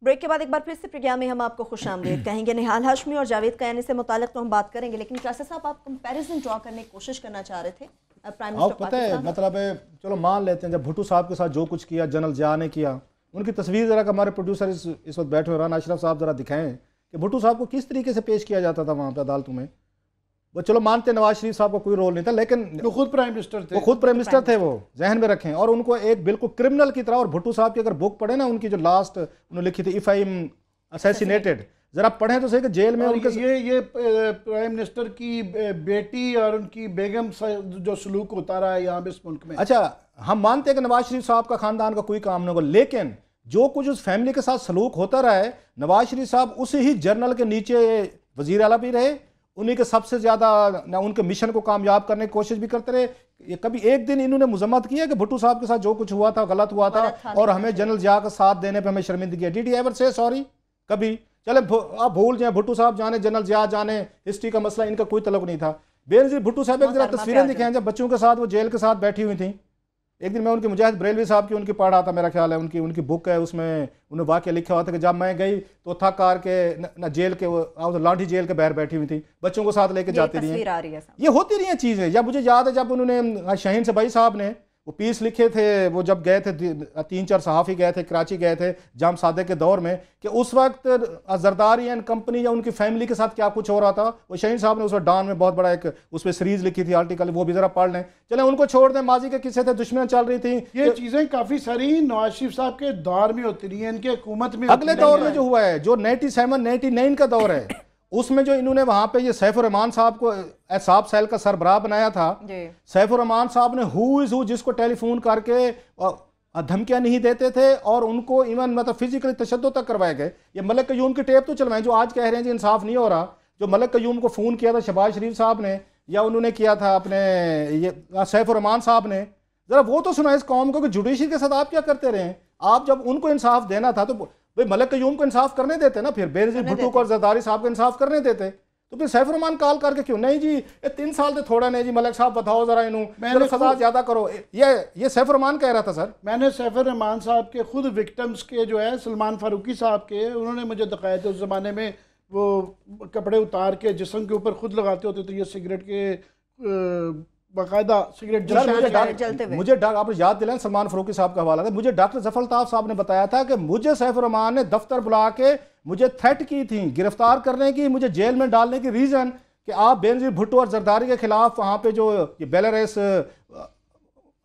ब्रेक के बाद एक बार फिर से प्रज्ञा में हम आपको खुशामदीद कहेंगे। निहाल हाशमी और जावेद कयानी से मुताल्लिक तो हम बात करेंगे, लेकिन क्लास साहब आप कंपैरिजन ड्रॉ करने की कोशश करना चाह रहे थे प्राइम मिनिस्टर। पता है मतलब है, चलो मान लेते हैं जब भुट्टो साहब के साथ जो कुछ किया, जनरल जिया ने किया, उनकी तस्वीर जरा हमारे प्रोड्यूसर इस वक्त बैठे हुए राना अशरफ साहब जरा दिखाएं कि भुट्टो साहब को किस तरीके से पेश किया जाता था वहाँ पर अदालतों में। वो चलो मानते नवाज शरीफ साहब का कोई रोल नहीं था, लेकिन वो खुद प्राइम मिनिस्टर थे, वो खुद प्राइम मिनिस्टर थे, वो जहन में रखें। और उनको एक बिल्कुल क्रिमिनल की तरह, और भुट्टो साहब की अगर बुक पढ़े ना, उनकी जो लास्ट उन्होंने लिखी थी इफ आई एम असैसिनेटेड, जरा पढ़ें तो सही कि जेल में उनके ये प्राइम मिनिस्टर की बेटी और उनकी बेगम जो सलूक होता रहा है यहाँ पे इस मुल्क में। अच्छा, हम मानते हैं कि नवाज शरीफ साहब का खानदान का कोई काम नहीं होगा, लेकिन जो कुछ उस फैमिली के साथ सलूक होता रहा है, नवाज शरीफ साहब उसी ही जर्नल के नीचे वजीर आला भी रहे, उन्हीं के सबसे ज्यादा ना उनके मिशन को कामयाब करने की कोशिश भी करते रहे। ये कभी एक दिन इन्होंने मुजम्मत किया कि भुट्टो साहब के साथ जो कुछ हुआ था गलत हुआ था और हमें जनरल जिया का साथ देने पे हमें शर्मिंदगी है। डिड ही एवर से सॉरी? कभी? चले आप भूल जाए, भुट्टो साहब जाने, जनरल जिया जाने, हिस्ट्री का मसला इनका कोई तलब नहीं था। बेनज़ीर भुट्टो साहब एक जरा तस्वीरें दिखाएं जब बच्चों के साथ वो जेल के साथ बैठी हुई थी, एक दिन मैं उनके मुजाहिद बरेलवी साहब की उनकी पढ़ रहा था, मेरा ख्याल है उनकी बुक है, उसमें उन्होंने वाक़या लिखा हुआ था कि जब मैं गई तो थक हार के न जेल के लाठी जेल के बाहर बैठी हुई थी, बच्चों को साथ लेके जाती रही, ये होती रही हैं चीज़ें। जब मुझे याद है जब उन्होंने शाहीन सबाई साहब ने वो पीस लिखे थे, वो जब गए थे 3-4 सहाफ़ी गए थे, कराची गए थे जाम सादे के दौर में, कि उस वक्त जरदारी एंड कंपनी या उनकी फैमिली के साथ क्या कुछ हो रहा था, वो शाहीन साहब ने उस वक्त डॉन में बहुत बड़ा एक उस पर सीरीज लिखी थी आर्टिकल, वो भी ज़रा पढ़ लें। चलें उनको छोड़ दें, माजी के किस्से थे, दुश्मन चल रही थी, ये चीज़ें काफ़ी सारी नवाज शरीफ साहब के दौर में होती रही हैं, इनके हुकूमत में अगले दौर में जो हुआ है, जो 97-99 का दौर है, उसमें जो इन्होंने वहां पे ये सैफुर रहमान साहब को एहसाब सेल का सरबराह बनाया था, सैफुर रहमान साहब ने हु इज हु जिसको टेलीफोन करके धमकियां नहीं देते थे और उनको इवन मतलब फिजिकली तशद्दुद तक करवाए गए। ये मलिक कयूम की टेप तो चलवाएं जो आज कह रहे हैं जी इंसाफ नहीं हो रहा, जो मलिक कयूम को फ़ोन किया था शहबाज शरीफ साहब ने या उन्होंने किया था अपने ये सैफुर रहमान साहब ने, ज़रा वो तो सुना इस कौम को कि जुडिशरी के साथ आप क्या करते रहे। आप जब उनको इंसाफ देना था तो भाई मलिक कयूम को इंसाफ करने देते ना, फिर बेनज़ीर भुट्टो को और जरदारी साहब को इंसाफ करने देते, तो फिर सैफुर रहमान कॉल करके क्यों नहीं जी ये 3 साल से थोड़ा नहीं जी मलिक साहब बताओ जरा इन्हों सजा ज्यादा करो, ये सैफुर रहमान कह रहा था। सर मैंने सैफुर रहमान साहब के खुद विक्टिम्स के जो है सलमान फारूकी साहब के, उन्होंने मुझे दिखाए थे उस ज़माने में वो कपड़े उतार के जिस्म के ऊपर खुद लगाते होते, तो ये सिगरेट के बाकायदा सिगरेट जलते हुए। मुझे आपने याद दिलाया सलमान फारूकी साहब का हवाला था, मुझे डॉक्टर जफर अल्ताफ साहब ने बताया था कि मुझे सैफुर रहमान ने दफ्तर बुला के मुझे थ्रेट की थी गिरफ्तार करने की, मुझे जेल में डालने की रीज़न कि आप बेनज़ीर भुट्टो और जरदारी के खिलाफ वहाँ पे जो ये बेलारूस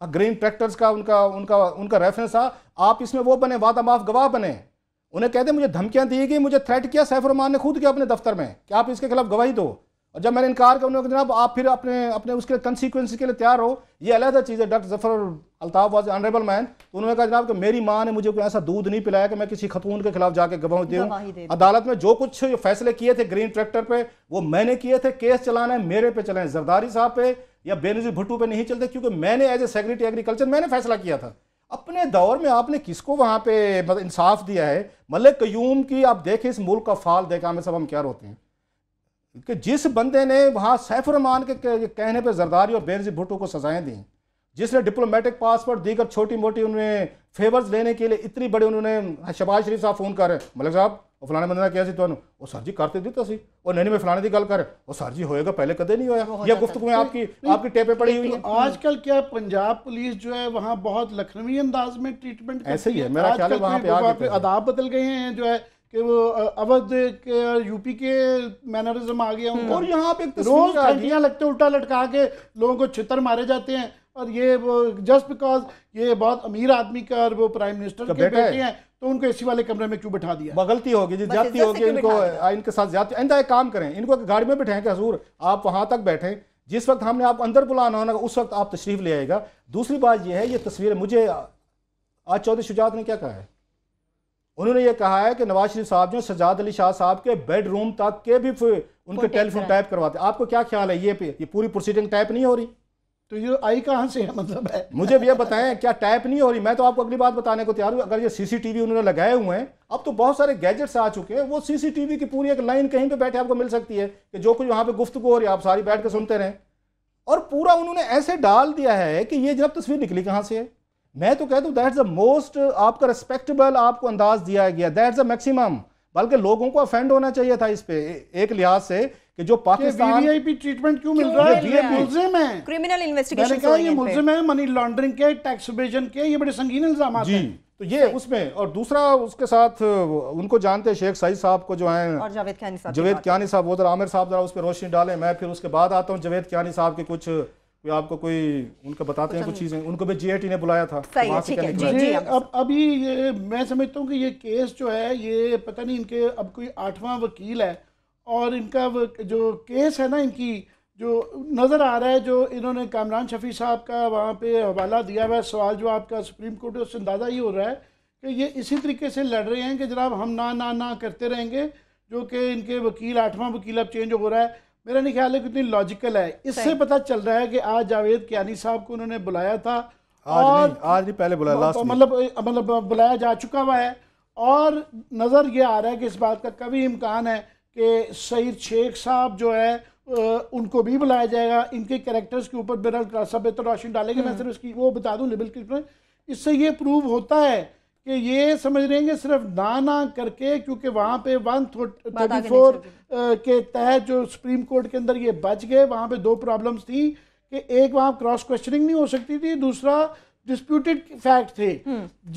ग्रीन ट्रैक्टर्स का उनका रेफरेंस था, आप इसमें वो बने वादा माफ गवाह बने। उन्हें कहते मुझे धमकियाँ दी गई, मुझे थ्रेट किया सैफुर रहमान ने खुद किया अपने दफ्तर में कि आप इसके खिलाफ गवाही दो, और जब मैंने इनकार किया उन्होंने जनाब आप फिर अपने उसके कंसिक्वेंस के लिए तैयार हो, ये अलग चीज़ है। Doctor Zafar Altaf was honourable man, तो उन्होंने कहा जनाब कि मेरी माँ ने मुझे कोई ऐसा दूध नहीं पिलाया कि मैं किसी खतून के खिलाफ जाके गवाही दूँ। अदालत में जो कुछ फैसले किए थे ग्रीन ट्रैक्टर पे वो मैंने किए थे, केस चलाना है मेरे पे चलाएं, जरदारी साहब पे या बेनज़ीर भुट्टो पे नहीं चलते, क्योंकि मैंने एज ए सेक्रेटरी एग्रीकल्चर मैंने फैसला किया था। अपने दौर में आपने किसको वहाँ पे मतलब इंसाफ दिया है? मलिक कयूम की आप देखें इस मुल्क का फाल देखा हमें सब हम क्या रोते हैं कि जिस बंदे ने वहाँ सैफुर रहमान के कहने पे जरदारी और बेनज़ीर भुट्टो को सजाएं दी, जिसने डिप्लोमेटिक पासपोर्ट दीगर छोटी मोटी उन्हें फेवर्स लेने के लिए इतनी बड़ी उन्होंने शहबाज शरीफ साहब फोन कर मलिक साहब वो फलाने बंदे किया तो वो सर जी करते दी तो सी और नहीं मैं फलाने की गल कर वो सर जी होएगा पहले कदे नहीं होया, यह गुफ्तगू में आपकी टेपे पड़ी हुई है। आजकल क्या पंजाब पुलिस जो है वहाँ बहुत लखनवी अंदाज में ट्रीटमेंट ऐसे ही है, मेरा ख्याल है वहाँ पे आदाब बदल गए हैं जो है कि वो अवध के यूपी के मैनरिज्म आ गया उनका, और यहाँ पे रोज घंटियां लगते उल्टा लटका के लोगों को छितर मारे जाते हैं, और ये वो जस्ट बिकॉज ये बहुत अमीर आदमी का और वो प्राइम मिनिस्टर के बेटे हैं तो उनको एसी वाले कमरे में क्यों बिठा दिया? गलती होगी जी, ज्यादती होगी, इनके साथ ज्यादती। इंदा एक काम करें, इनको गाड़ी में बिठाएं कि हजूर आप वहां तक बैठें, जिस वक्त हमने आप अंदर बुलाना होना उस वक्त आप तशरीफ ले आएगा। दूसरी बात यह है, ये तस्वीर मुझे आज चौधरी शुजात ने क्या कहा है, उन्होंने ये कहा है कि नवाज शरीफ साहब जो सजाद अली शाह साहब के बेडरूम तक के भी उनके टेलीफोन टैप करवाते। आपको क्या ख्याल है ये पूरी प्रोसीडिंग टैप नहीं हो रही? तो ये आई कहाँ से है मतलब है? मुझे भी ये बताएं क्या टैप नहीं हो रही? मैं तो आपको अगली बात बताने को तैयार हूँ। अगर ये सीसीटीवी उन्होंने लगाए हुए हैं, अब तो बहुत सारे गैजेट्स आ चुके हैं, वो सीसीटीवी की पूरी एक लाइन कहीं पे बैठे आपको मिल सकती है कि जो कुछ वहाँ पे गुफ्तगू हो रही है आप सारी बैठ के सुनते रहें। और पूरा उन्होंने ऐसे डाल दिया है कि ये जब तस्वीर निकली कहाँ से है। मैं तो कहता हूँ दैट्स द मोस्ट आपका रिस्पेक्टेबल आपको अंदाज दिया गया, दैट्स द मैक्सिमम। बल्कि लोगों को अफेंड होना चाहिए था इस पे एक लिहाज से कि जो पाकिस्तान वीवीआईपी ट्रीटमेंट क्यों मिल रहा है? ये मुल्जिम है, क्रिमिनल इन्वेस्टिगेशन। मैंने कहा ये मुल्जिम है मनी लॉन्ड्रिंग के, टैक्स इवेजन के, ये बड़े संगीन इल्जाम हैं। तो ये उसमें, और दूसरा उसके साथ उनको जानते हैं शेख सईद साहब को जो हैं, और जावेद कियानी साहब वो जरा आमिर साहब जरा उस पर रोशनी डालें। मैं फिर उसके बाद आता हूँ जावेद कियानी साहब के कुछ आपको कोई उनका बताते हैं कुछ चीजें, उनको भी जीएटी ने बुलाया था। अब अभी मैं समझता हूँ कि ये केस जो है ये पता नहीं इनके अब कोई 8वां वकील है, और इनका जो केस है ना इनकी जो नज़र आ रहा है, जो इन्होंने कामरान शफी साहब का वहाँ पे हवाला दिया हुआ है सवाल जवाब का सुप्रीम कोर्ट, उससे अंदाज़ा ये हो रहा है कि ये इसी तरीके से लड़ रहे हैं कि जनाब हम ना करते रहेंगे, जो कि इनके वकील 8वां वकील अब चेंज हो रहा है। मेरा नहीं ख्याल है कितनी लॉजिकल है। इससे पता चल रहा है कि आज जावेद कियानी साहब को उन्होंने बुलाया था, आज नहीं पहले बुलाया, लास्ट मतलब बुलाया जा चुका हुआ है, और नज़र ये आ रहा है कि इस बात का कभी इम्कान है कि सईद शेख साहब जो है उनको भी बुलाया जाएगा। इनके कैरेक्टर्स के ऊपर बहरहाल खासा बेहतर रोशनी डालेंगे। मैं सिर्फ इसकी वो बता दूं लिबरल की, इससे ये प्रूव होता है कि ये समझ रहे हैं कि सिर्फ ना करके, क्योंकि वहाँ पे 134 के तहत जो सुप्रीम कोर्ट के अंदर ये बच गए, वहाँ पे 2 प्रॉब्लम्स थी कि एक वहाँ क्रॉस क्वेश्चनिंग नहीं हो सकती थी, दूसरा डिस्प्यूटेड फैक्ट थे।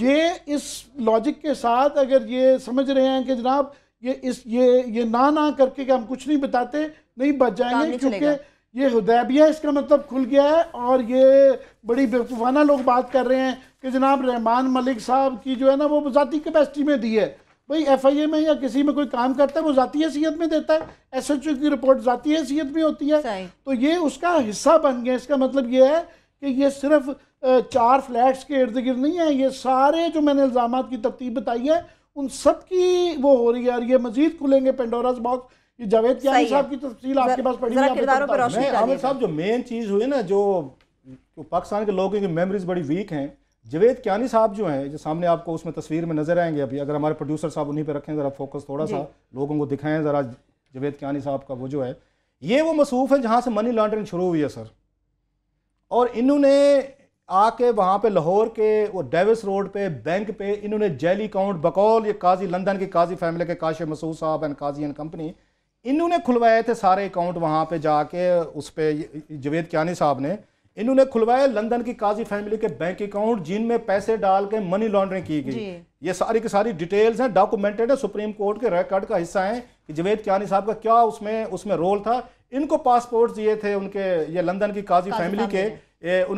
ये इस लॉजिक के साथ अगर ये समझ रहे हैं कि जनाब ये ना करके कि हम कुछ नहीं बताते, नहीं बच जाएंगे, क्योंकि ये हुदैबिया इसका मतलब खुल गया है। और ये बड़ी बेवकूफ़ाना लोग बात कर रहे हैं कि जनाब रहमान मलिक साहब की जो है ना वो ज़ाती कैपेसिटी में दी है। भाई FIA में या किसी में कोई काम करता है वो ज़ाती हैसियत में देता है, SHO की रिपोर्ट ज़ाती हैसियत में होती है, तो ये उसका हिस्सा बन गया। इसका मतलब ये है कि ये सिर्फ 4 फ्लैट्स के इर्द गिर्द नहीं है, ये सारे जो मैंने इल्ज़ामात की तरतीब बताई है उन सब की वो हो रही है। और ये मजीद खुलेंगे पेंडोरास बॉक्स। ये जावेद कियानी साहब की तफसील आपके पास पड़ी है। आमिर साहब जो मेन चीज़ हुई ना, जो पाकिस्तान के लोगों की मेमोरीज बड़ी वीक हैं, जावेद कियानी साहब जो हैं, जो सामने आपको उसमें तस्वीर में नजर आएंगे, अभी अगर हमारे प्रोड्यूसर साहब उन्हीं पे रखें ज़रा फोकस, थोड़ा सा लोगों को दिखाएं ज़रा जावेद कियानी साहब का वो जो है, ये वो मसूफ है जहाँ से मनी लॉन्ड्रिंग शुरू हुई है सर। और इन्होंने आके वहाँ पे लाहौर के वो डेविस रोड पे बैंक पे इन्होंने जैली अकाउंट बकौल ये काजी लंदन की काजी फैमिली के काशिफ मसूद साहब एंड काजी एंड कंपनी, इन्होंने खुलवाए थे सारे अकाउंट वहाँ पे जाके। उस पर जावेद कियानी साहब ने इन्होंने खुलवाए लंदन की काजी फैमिली के बैंक अकाउंट, जिनमें पैसे डाल के मनी लॉन्ड्रिंग की गई। ये सारी की सारी डिटेल्स हैं, डॉक्यूमेंटेड है, सुप्रीम कोर्ट के रिकॉर्ड का हिस्सा है कि जावेद कियानी साहब का क्या उसमें रोल था। इनको पासपोर्ट दिए थे उनके ये लंदन की काजी फैमिली के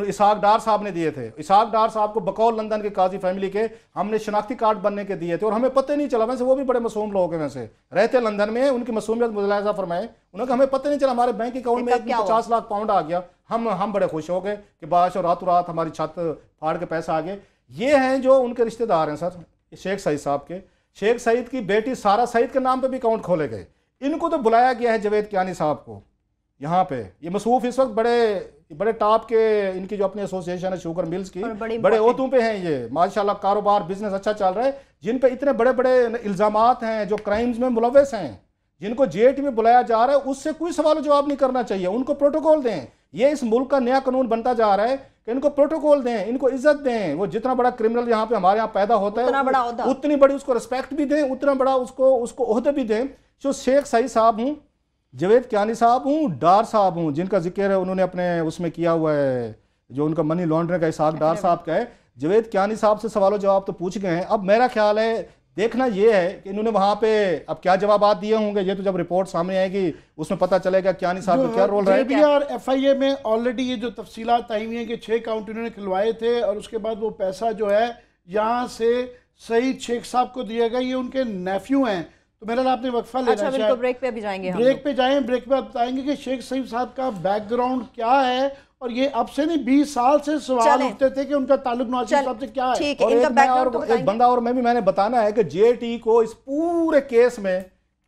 इसाक डार साहब ने दिए थे। इसाक डार साहब को बकौल लंदन के काजी फैमिली के हमने शनाख्ती कार्ड बनने के दिए थे, और हमें पता नहीं चला। वैसे वो भी बड़े मासूम लोग हैं, वैसे रहते लंदन में, उनकी मासूमियत मुलाहिजा फरमाए उन्होंने, हमें पता नहीं चला हमारे बैंक अकाउंट में 50 लाख पाउंड आ गया। हम बड़े खुश हो गए कि बादशाह रातों रात हमारी छत फाड़ के पैसा आ गए। ये हैं जो उनके रिश्तेदार हैं सर, शेख सईद साहब के। शेख सईद की बेटी सारा सईद के नाम पे भी अकाउंट खोले गए। इनको तो बुलाया गया है जावेद कियानी साहब को यहाँ पे। ये मसूफ इस वक्त बड़े टॉप के, इनकी जो अपनी एसोसिएशन है शुगर मिल्स की, बड़े ओहदों पे हैं ये, माशाल्लाह कारोबार बिजनेस अच्छा चल रहा है। जिन पे इतने बड़े बड़े इल्जामात हैं, जो क्राइम्स में मुलव्वस हैं, जिनको JT में बुलाया जा रहा है, उससे कोई सवाल जवाब नहीं करना चाहिए। उनको प्रोटोकॉल दें। ये इस मुल्क का नया कानून बनता जा रहा है कि इनको प्रोटोकॉल दें, इनको इज्जत दें। वो जितना बड़ा क्रिमिनल यहाँ पे हमारे यहाँ पैदा होता है उतनी बड़ी उसको रिस्पेक्ट भी दें, उतना बड़ा उसको ओहदे भी दें। जो शेख सईद साहब हूँ, जावेद कियानी साहब हूँ, डार साहब हूँ, जिनका जिक्र है उन्होंने अपने उसमें किया हुआ है, जो उनका मनी लॉन्ड्रिंग का इसाक डार साहब का है। जावेद कियानी साहब से सवालों जवाब तो पूछ गए हैं। अब मेरा ख्याल है देखना ये है कि इन्होंने वहाँ पे अब क्या जवाब दिए होंगे। ये तो जब रिपोर्ट सामने आएगी उसमें पता चलेगा कियानी साहब का क्या रोल रहेगा। और FIA में ऑलरेडी ये जो तफसीलात आई हुई हैं कि 6 अकाउंट इन्होंने खुलवाए थे, और उसके बाद वो पैसा जो है यहाँ से सईद शेख साहब को दिया गया। ये उनके नेफ्यू हैं। तो मेरा आपने वक्फा लेना है। बिल्कुल, ब्रेक पे भी जाएंगे, ब्रेक पे जाएं। ब्रेक पे बताएंगे कि शेख सईद साहब का बैकग्राउंड क्या है, और ये अब से नहीं 20 साल से सवाल उठते थे कि उनका ताल्लुक नवाज शरीफ साहब से क्या है। ठीक है, इनका बैकग्राउंड तो एक बंदा और मैंने बताना है कि JT को इस पूरे केस में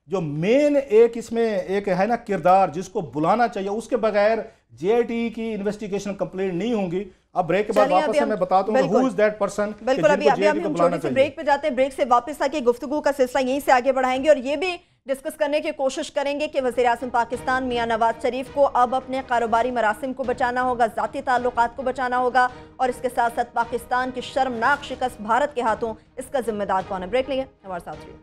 जो मेन एक इसमें एक है ना किरदार जिसको बुलाना चाहिए, उसके बगैर JT की इन्वेस्टिगेशन कंप्लीट नहीं होंगी। अब ब्रेक के बाद वापस मैं बता दूंगा हु इज दैट पर्सन। बिल्कुल, अभी हम छोटे से ब्रेक पे जाते हैं। ब्रेक से वापस आके गुफ्तगू का सिलसिला यहीं से आगे बढ़ाएंगे, और ये भी डिस्कस करने की कोशिश करेंगे कि वज़ीर-ए-आज़म पाकिस्तान मियां नवाज शरीफ को अब अपने कारोबारी मरासिम को बचाना होगा, ज़ाती ताल्लुकात को बचाना होगा, और इसके साथ साथ पाकिस्तान की शर्मनाक शिकस्त भारत के हाथों, इसका जिम्मेदार कौन है। ब्रेक लेंगे, हमारे साथ रहिए।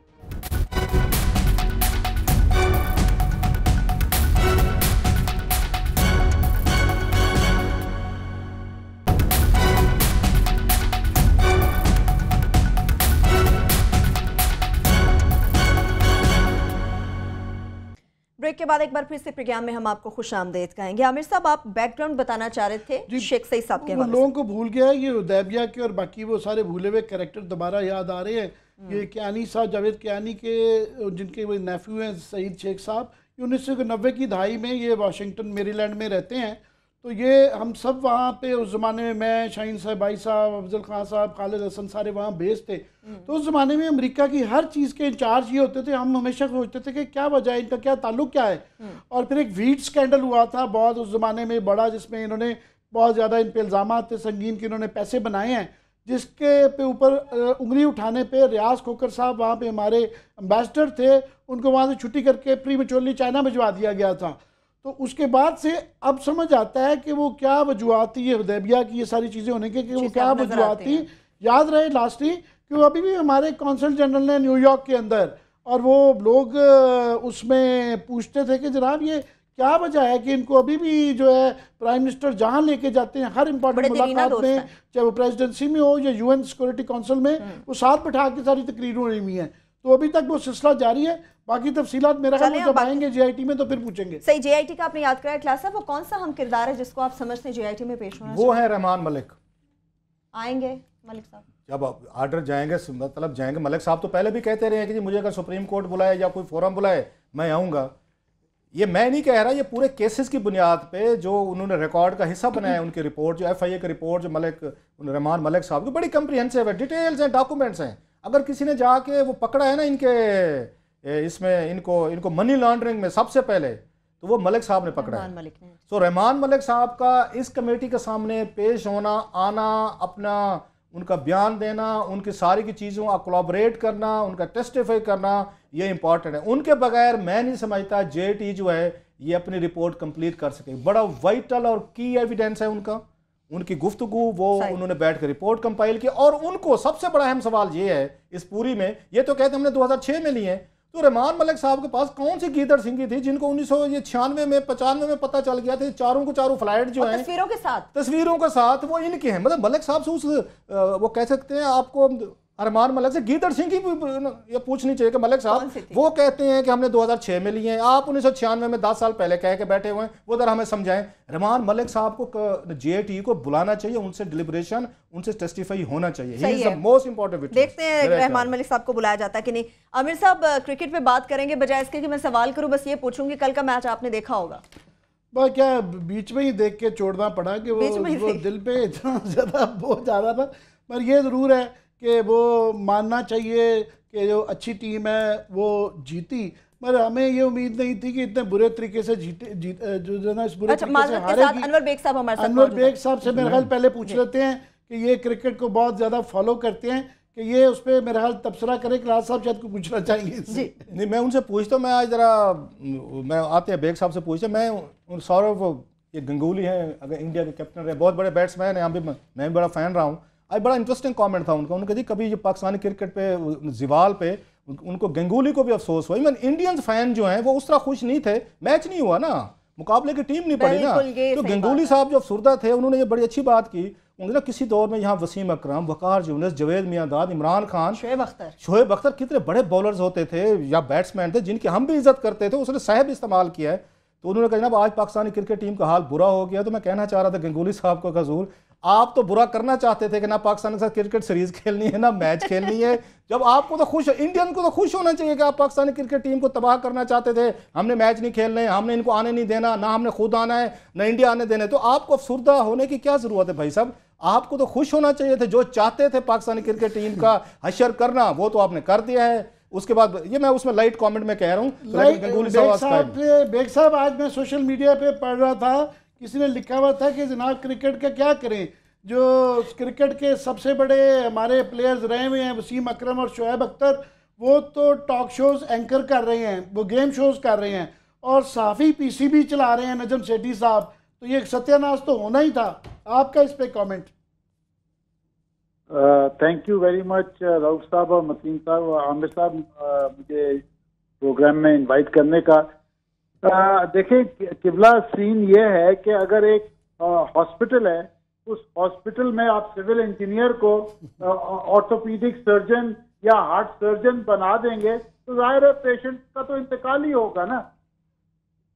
ब्रेक के बाद एक बार फिर से प्रोग्राम में हम आपको खुश आमदेद कहेंगे। आमिर साहब, आप बैकग्राउंड बताना चाह रहे थे शेख सईद साहब के हवाले से। लोगों को भूल गया है ये हुदैबिया के, और बाकी वो सारे भूले हुए कैरेक्टर दोबारा याद आ रहे हैं। ये कियानी साहब, जावेद कियानी के जिनके वो नेफ्यू हैं सईद शेख साहब, 1990 की दहाई में ये वाशिंगटन मेरीलैंड में रहते हैं। तो ये हम सब वहाँ पे उस ज़माने में, मैं, शाहीन साहब, भाई साहब, अफजल खान साहब, खालिद हसन, सारे वहाँ बेस थे। तो उस ज़माने में अमेरिका की हर चीज़ के इंचार्ज ये होते थे। हम हमेशा सोचते थे कि क्या वजह है, इनका क्या ताल्लुक क्या है। और फिर एक वीट स्कैंडल हुआ था बहुत उस ज़माने में बड़ा, जिसमें इन्होंने बहुत ज़्यादा इन पर इल्ज़ाम थे संगीन कि इन्होंने पैसे बनाए हैं, जिसके पे ऊपर उंगली उठाने पे रियाज खोकर साहब वहाँ पे हमारे एम्बेसडर थे, उनको वहाँ से छुट्टी करके प्रीमेच्योरली चाइना भिजवा दिया गया था। तो उसके बाद से अब समझ आता है कि वो क्या वजूहत थी, ये हुदैबिया की ये सारी चीज़ें होने के, कि वो क्या वजूहत थी। याद रहे लास्टली कि वो अभी भी हमारे कौंसल जनरल ने न्यूयॉर्क के अंदर, और वो लोग उसमें पूछते थे कि जनाब ये क्या वजह है कि इनको अभी भी जो है प्राइम मिनिस्टर जहां लेके जाते हैं हर इंपॉर्टेंट मुलाकात में, चाहे वो प्रेसिडेंसी में हो या यूएन सिक्योरिटी काउंसिल में, वो साथ बैठा के सारी तकरीर होनी हुई है। तो अभी तक वो सिलसिला जारी है। बाकी तफसीलात मेरा ख्याल जब आएंगे जेआईटी में तो फिर पूछेंगे। सही, जेआईटी का आपने याद कराया क्लास, वो कौन सा हम किरदार है जिसको आप समझते हैं जेआईटी में पेश होना? वो है रहमान मलिक। आएंगे मलिक साहब? जब आर्डर जाएंगे, मतलब जाएंगे। मलिक साहब तो पहले भी कहते रहे हैं कि जी मुझे अगर सुप्रीम कोर्ट बुलाए या कोई फोरम बुलाए मैं आऊँगा। ये मैं नहीं कह रहा, ये पूरे केसेस की बुनियाद पे जो उन्होंने रिकॉर्ड का हिस्सा बनाया, उनकी रिपोर्ट, जो एफआईए की रिपोर्ट जो रहमान मलिक साहब की बड़ी कंप्रीहेंसिव है, डिटेल्स हैं, डॉक्यूमेंट्स हैं। अगर किसी ने जाके वो पकड़ा है ना इनके इसमें इनको मनी लॉन्ड्रिंग में सबसे पहले, तो वो मलिक साहब ने पकड़ा है। तो रहमान मलिक साहब का इस कमेटी के सामने पेश होना, आना, अपना उनका बयान देना, उनकी सारी की चीज़ों का कोलैबोरेट करना, उनका टेस्टिफाई करना, ये इंपॉर्टेंट है। उनके बगैर मैं नहीं समझता जेटी जो है ये अपनी रिपोर्ट कंप्लीट कर सके। बड़ा वाइटल और की एविडेंस है उनकी गुफ्तगू, वो उन्होंने बैठ कर रिपोर्ट कंपाइल की। और उनको सबसे बड़ा अहम सवाल ये है इस पूरी में, ये तो कहते हैं हमने 2006 में लिए, तो रहमान मलिक साहब के पास कौन सी गीदड़ सिंगी थी जिनको 1996 में 95 में पता चल गया था चारों को चारों फ्लाइट जो है तस्वीरों के साथ वो इनके हैं। मतलब मलिक साहब से उस वो कह सकते हैं आपको रहमान मलिक से गीदड़ सिंह की ये पूछनी चाहिए कि मलिक साहब वो कहते हैं कि हमने 2006 में लिए हैं, आप 1996 में 10 साल पहले कह के बैठे हुए हैं, वो जरा हमें समझाएं। रहमान मलिक साहब को जेटी को बुलाना चाहिए, उनसे डिलिब्रेशन, उनसे टेस्टिफाई होना चाहिए। He is the most important witness. देखते हैं रहमान मलिक साहब को बुलाया जाता है कि नहीं। आमिर साहब, क्रिकेट पे बात करेंगे, बजाय इसके कि मैं सवाल करूं बस ये पूछूंगी, कल का मैच आपने देखा होगा? बस क्या बीच में ही देख के छोड़ना पड़ा कि वो दिल पे इतना ज़्यादा बहुत ज़्यादा था। पर ये ज़रूर है कि वो मानना चाहिए कि जो अच्छी टीम है वो जीती, मगर हमें ये उम्मीद नहीं थी कि इतने बुरे तरीके से जो ना इस बुरे तरीके से हारेगी। अनवर बेग साहब हमारे साथ, अनवर बेग साहब से मेरे ख्याल पहले पूछ लेते हैं कि ये क्रिकेट को बहुत ज़्यादा फॉलो करते हैं, कि ये उस पर मेरे ख्याल तबसरा करें। क्लास साहब शायद को पूछना चाहेंगे जी। नहीं, मैं उनसे पूछता हूँ, मैं आज ज़रा मैं आते हैं बेग साहब से पूछता, मैं उन सौरव ये गंगूली हैं, अगर इंडिया के कैप्टन रहे, बहुत बड़े बैट्समैन हैं, मैं भी बड़ा फ़ैन रहा हूँ। आज बड़ा इंटरेस्टिंग कमेंट था उनका, उन्होंने कहा कभी जो पाकिस्तानी क्रिकेट पे जिवाल पे उनको गंगूली को भी अफसोस हुआ। इवन इंडियंस फैन जो हैं वो उस तरह खुश नहीं थे, मैच नहीं हुआ ना, मुकाबले की टीम नहीं पड़ी ना, तो गंगूली साहब जो अफसुर्दा थे उन्होंने ये बड़ी अच्छी बात की। उन्होंने किसी दौर में यहाँ वसीम अकरम, वकार यूनुस, जावेद मियांदाद, इमरान खान, शोएब अख्तर कितने बड़े बॉलर्स होते थे या बैट्समैन थे जिनकी हम भी इज्जत करते थे, उसने साहब इस्तेमाल किया है। तो उन्होंने कहा ना आज पाकिस्तानी क्रिकेट टीम का हाल बुरा हो गया। तो मैं कहना चाह रहा था गंगूली साहब को, कसूर आप तो बुरा करना चाहते थे कि ना पाकिस्तान के साथ क्रिकेट सीरीज खेलनी है ना मैच खेलनी है, जब आपको तो खुश, इंडियन को तो खुश होना चाहिए कि आप पाकिस्तानी क्रिकेट टीम को तबाह करना चाहते थे। हमने मैच नहीं खेलने, हमने इनको आने नहीं देना, ना हमने खुद आना है ना इंडिया आने देना है। तो आपको अफसुर्दा होने की क्या जरूरत है भाई साहब? आपको तो खुश होना चाहिए थे, जो चाहते थे पाकिस्तानी क्रिकेट टीम का हशर करना वो तो आपने कर दिया है। उसके बाद ये मैं उसमें लाइट कमेंट में कह रहा हूँ। बेग साहब, आज मैं सोशल मीडिया पे पढ़ रहा था, किसी ने लिखा हुआ था कि जनाब क्रिकेट का क्या करें, जो क्रिकेट के सबसे बड़े हमारे प्लेयर्स रहे हुए हैं वसीम अकरम और शोएब अख्तर, वो तो टॉक शोज एंकर कर रहे हैं, वो गेम शोज कर रहे हैं, और साफ़ी पीसीबी चला रहे हैं नजम सेठी साहब, तो ये सत्यानाश तो होना ही था। आपका इस पे comment? Thank you very much Rauf साहब और मतीन साहब और आमिर साहब, मुझे प्रोग्राम में इनवाइट करने का। देखिए किबला सीन ये है कि अगर एक हॉस्पिटल है, उस हॉस्पिटल में आप सिविल इंजीनियर को ऑर्थोपीडिक सर्जन या हार्ट सर्जन बना देंगे तो जाहिर है पेशेंट का तो इंतकाल ही होगा ना।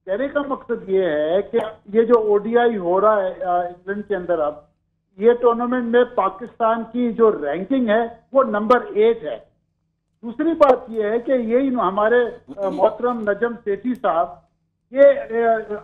कहने का मकसद ये है कि ये जो ओडीआई हो रहा है इंग्लैंड के अंदर, अब ये टूर्नामेंट में पाकिस्तान की जो रैंकिंग है वो नंबर 8 है। दूसरी बात ये है कि यही हमारे मोहतरम नजम सेठी साहब ये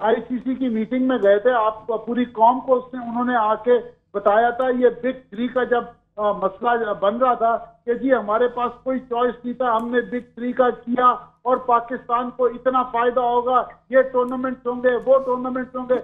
आईसीसी की मीटिंग में गए थे, आप पूरी कौम को उन्होंने आके बताया था, ये बिग 3 का जब मसला बन रहा था कि जी हमारे पास कोई चॉइस नहीं था, हमने बिग 3 का किया और पाकिस्तान को इतना फायदा होगा, ये टूर्नामेंट होंगे, वो टूर्नामेंट होंगे,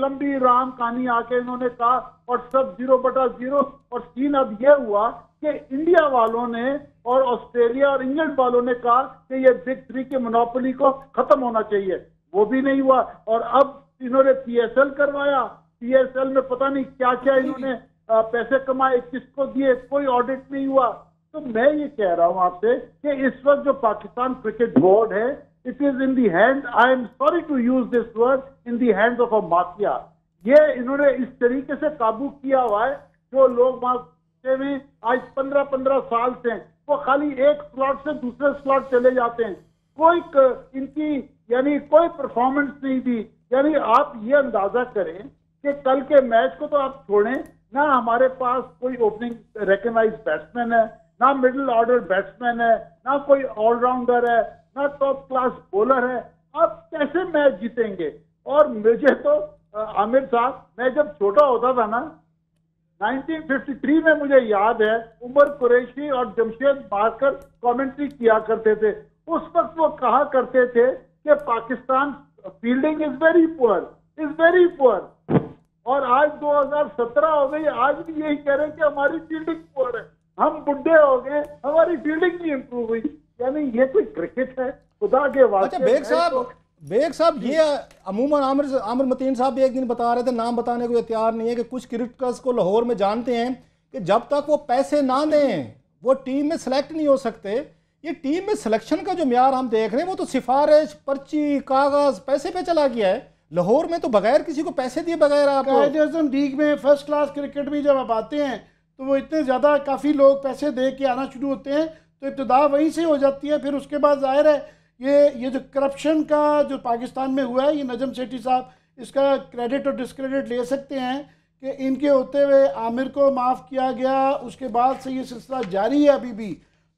लंबी राम कहानी आके इन्होंने कहा और सब 0/0। और सीन अब ये हुआ कि इंडिया वालों ने और ऑस्ट्रेलिया और इंग्लैंड वालों ने कहा कि ये बिग 3 की मोनोपोली को खत्म होना चाहिए। वो भी नहीं हुआ। और अब इन्होंने PSL करवाया, PSL में पता नहीं क्या क्या इन्होंने पैसे कमाए, किसको दिए, कोई ऑडिट नहीं हुआ। तो मैं ये कह रहा हूं आपसे कि इस वक्त जो पाकिस्तान क्रिकेट बोर्ड है, it is in the hand, I am sorry to use this word, in the hands of a mafia. ये इन्होंने इस तरीके से काबू किया हुआ है, जो लोग वहां में आज 15-15 साल से वो खाली एक स्लॉट से दूसरे स्लॉट चले जाते हैं, कोई इनकी यानी कोई परफॉर्मेंस नहीं दी। यानी आप ये अंदाजा करें कि कल के मैच को तो आप छोड़ें ना, हमारे पास कोई ओपनिंग रिकॉग्नाइज्ड बैट्समैन है, ना मिडिल ऑर्डर बैट्समैन है, ना कोई ऑलराउंडर है, ना टॉप क्लास बॉलर है। आप कैसे मैच जीतेंगे? और मुझे तो आमिर साहब, मैं जब छोटा होता था ना, 1953 में मुझे याद है उमर कुरैशी और जमशेद मारकर कमेंट्री किया करते थे। उस वक्त वो कहा करते थे कि Pakistan fielding is very poor. और आज 2017 हो गई, आज भी यही कह रहे हैं कि हमारी फील्डिंग पुअर है। हम बुढ़े हो गए, हमारी फील्डिंग नहीं इंप्रूव हुई। यानी ये कोई क्रिकेट है? खुदा के वास्ते। अच्छा बेग साहब, ये अमूमन आमिर मतीन साहब भी एक दिन बता रहे थे, नाम बताने को तैयार नहीं है, कि कुछ क्रिकेटर्स को लाहौर में जानते हैं कि जब तक वो पैसे ना दें वो टीम में सेलेक्ट नहीं हो सकते। ये टीम में सिलेक्शन का जो म्यार हम देख रहे हैं वो तो सिफारिश, पर्ची, कागज, पैसे पे चला गया है। लाहौर में तो बगैर किसी को पैसे दिए बगैर आप लीग में फर्स्ट क्लास क्रिकेट में जब आप आते हैं तो वो इतने ज़्यादा काफ़ी लोग पैसे दे के आना शुरू होते हैं, तो इब्तिदा वहीं से हो जाती है। फिर उसके बाद जाहिर है ये जो करप्शन का जो पाकिस्तान में हुआ है, ये नजम सेठी साहब इसका क्रेडिट और डिस्क्रेडिट ले सकते हैं कि इनके होते हुए आमिर को माफ़ किया गया, उसके बाद से ये सिलसिला जारी है अभी भी।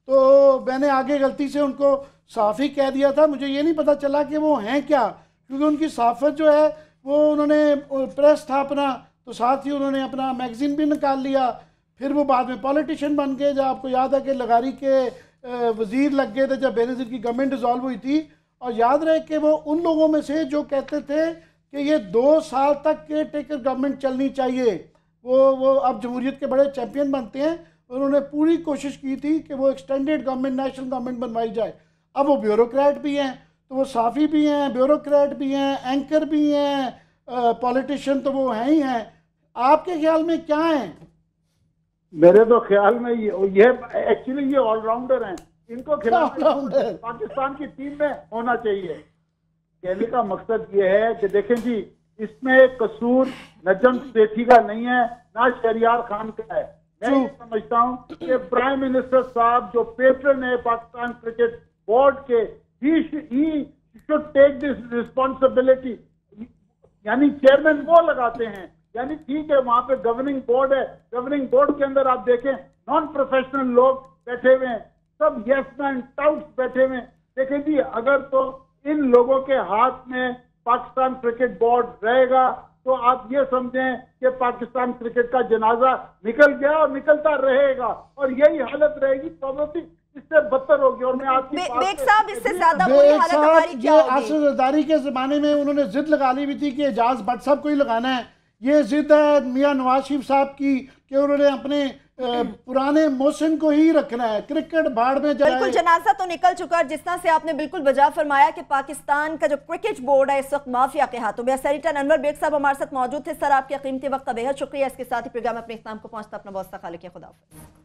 तो मैंने आगे गलती से उनको साफ़ी कह दिया था, मुझे ये नहीं पता चला कि वो हैं क्या, क्योंकि उनकी साफ़त जो है वो उन्होंने प्रेस था अपना, तो साथ ही उन्होंने अपना मैगज़ीन भी निकाल लिया। फिर वो बाद में पॉलिटिशियन बन गए। जब आपको याद है कि लगारी के वज़ीर लग गए थे जब बेनज़ीर की गवर्नमेंट डिज़ोल्व हुई थी, और याद रहे कि वो उन लोगों में से जो कहते थे कि ये 2 साल तक केयर टेकर गवर्नमेंट चलनी चाहिए। वो अब जमहूरियत के बड़े चैम्पियन बनते हैं। उन्होंने पूरी कोशिश की थी कि वो एक्सटेंडेड गवर्नमेंट, नेशनल गवर्नमेंट बनवाई जाए। अब वो ब्यूरोक्रेट भी हैं, तो वो साफ़ी भी हैं, ब्यूरोक्रेट भी हैं, एंकर भी हैं, पॉलिटिशियन तो वो हैं ही हैं। आपके ख्याल में क्या हैं? मेरे तो ख्याल में ये एक्चुअली ये ऑलराउंडर हैं। इनको खिलाफ पाकिस्तान की टीम में होना चाहिए। कहने का मकसद ये है कि देखें जी, इसमें कसूर नजम सेठी का नहीं है, ना शहरियार खान का है। मैं ये समझता हूँ कि प्राइम मिनिस्टर साहब जो पेट्रन है पाकिस्तान क्रिकेट बोर्ड के, he should take this responsibility. यानी चेयरमैन वो लगाते हैं, यानी ठीक है वहां पे गवर्निंग बोर्ड है, गवर्निंग बोर्ड के अंदर आप देखें नॉन प्रोफेशनल लोग बैठे हुए हैं, सब यस मैन टाउट्स बैठे हुए हैं। देखें जी, अगर तो इन लोगों के हाथ में पाकिस्तान क्रिकेट बोर्ड रहेगा तो आप ये समझें कि पाकिस्तान क्रिकेट का जनाजा निकल गया और निकलता रहेगा, और यही हालत रहेगी, प्रॉब्लम इससे बदतर होगी। और मैं आपकी बेग साहब, इससे ज्यादा बुरी हालत हमारी क्या होगी? असरदारी के जमाने में उन्होंने जिद लगा ली हुई थी कि एजाज भट्ट साहब को ही लगाना है। ये जिद है मियां नवाज शरीफ साहब की कि उन्होंने अपने पुराने मोहसिन को ही रखना है, क्रिकेट भाड़ में जाए। बिल्कुल, जनाजा तो निकल चुका है। जिस तरह से आपने बिल्कुल बजा फरमाया कि पाकिस्तान का जो क्रिकेट बोर्ड है इस वक्त माफिया के हाथों में। सेनेटर अनवर बेग साहब हमारे साथ मौजूद थे। सर, आपके कीमती वक्त का बेहद शुक्रिया। इसके साथ ही प्रोग्राम अपने इख्तिताम को पहुंचता। अपना बहुत सा ख्याल रखिए। खुदा हाफिज़।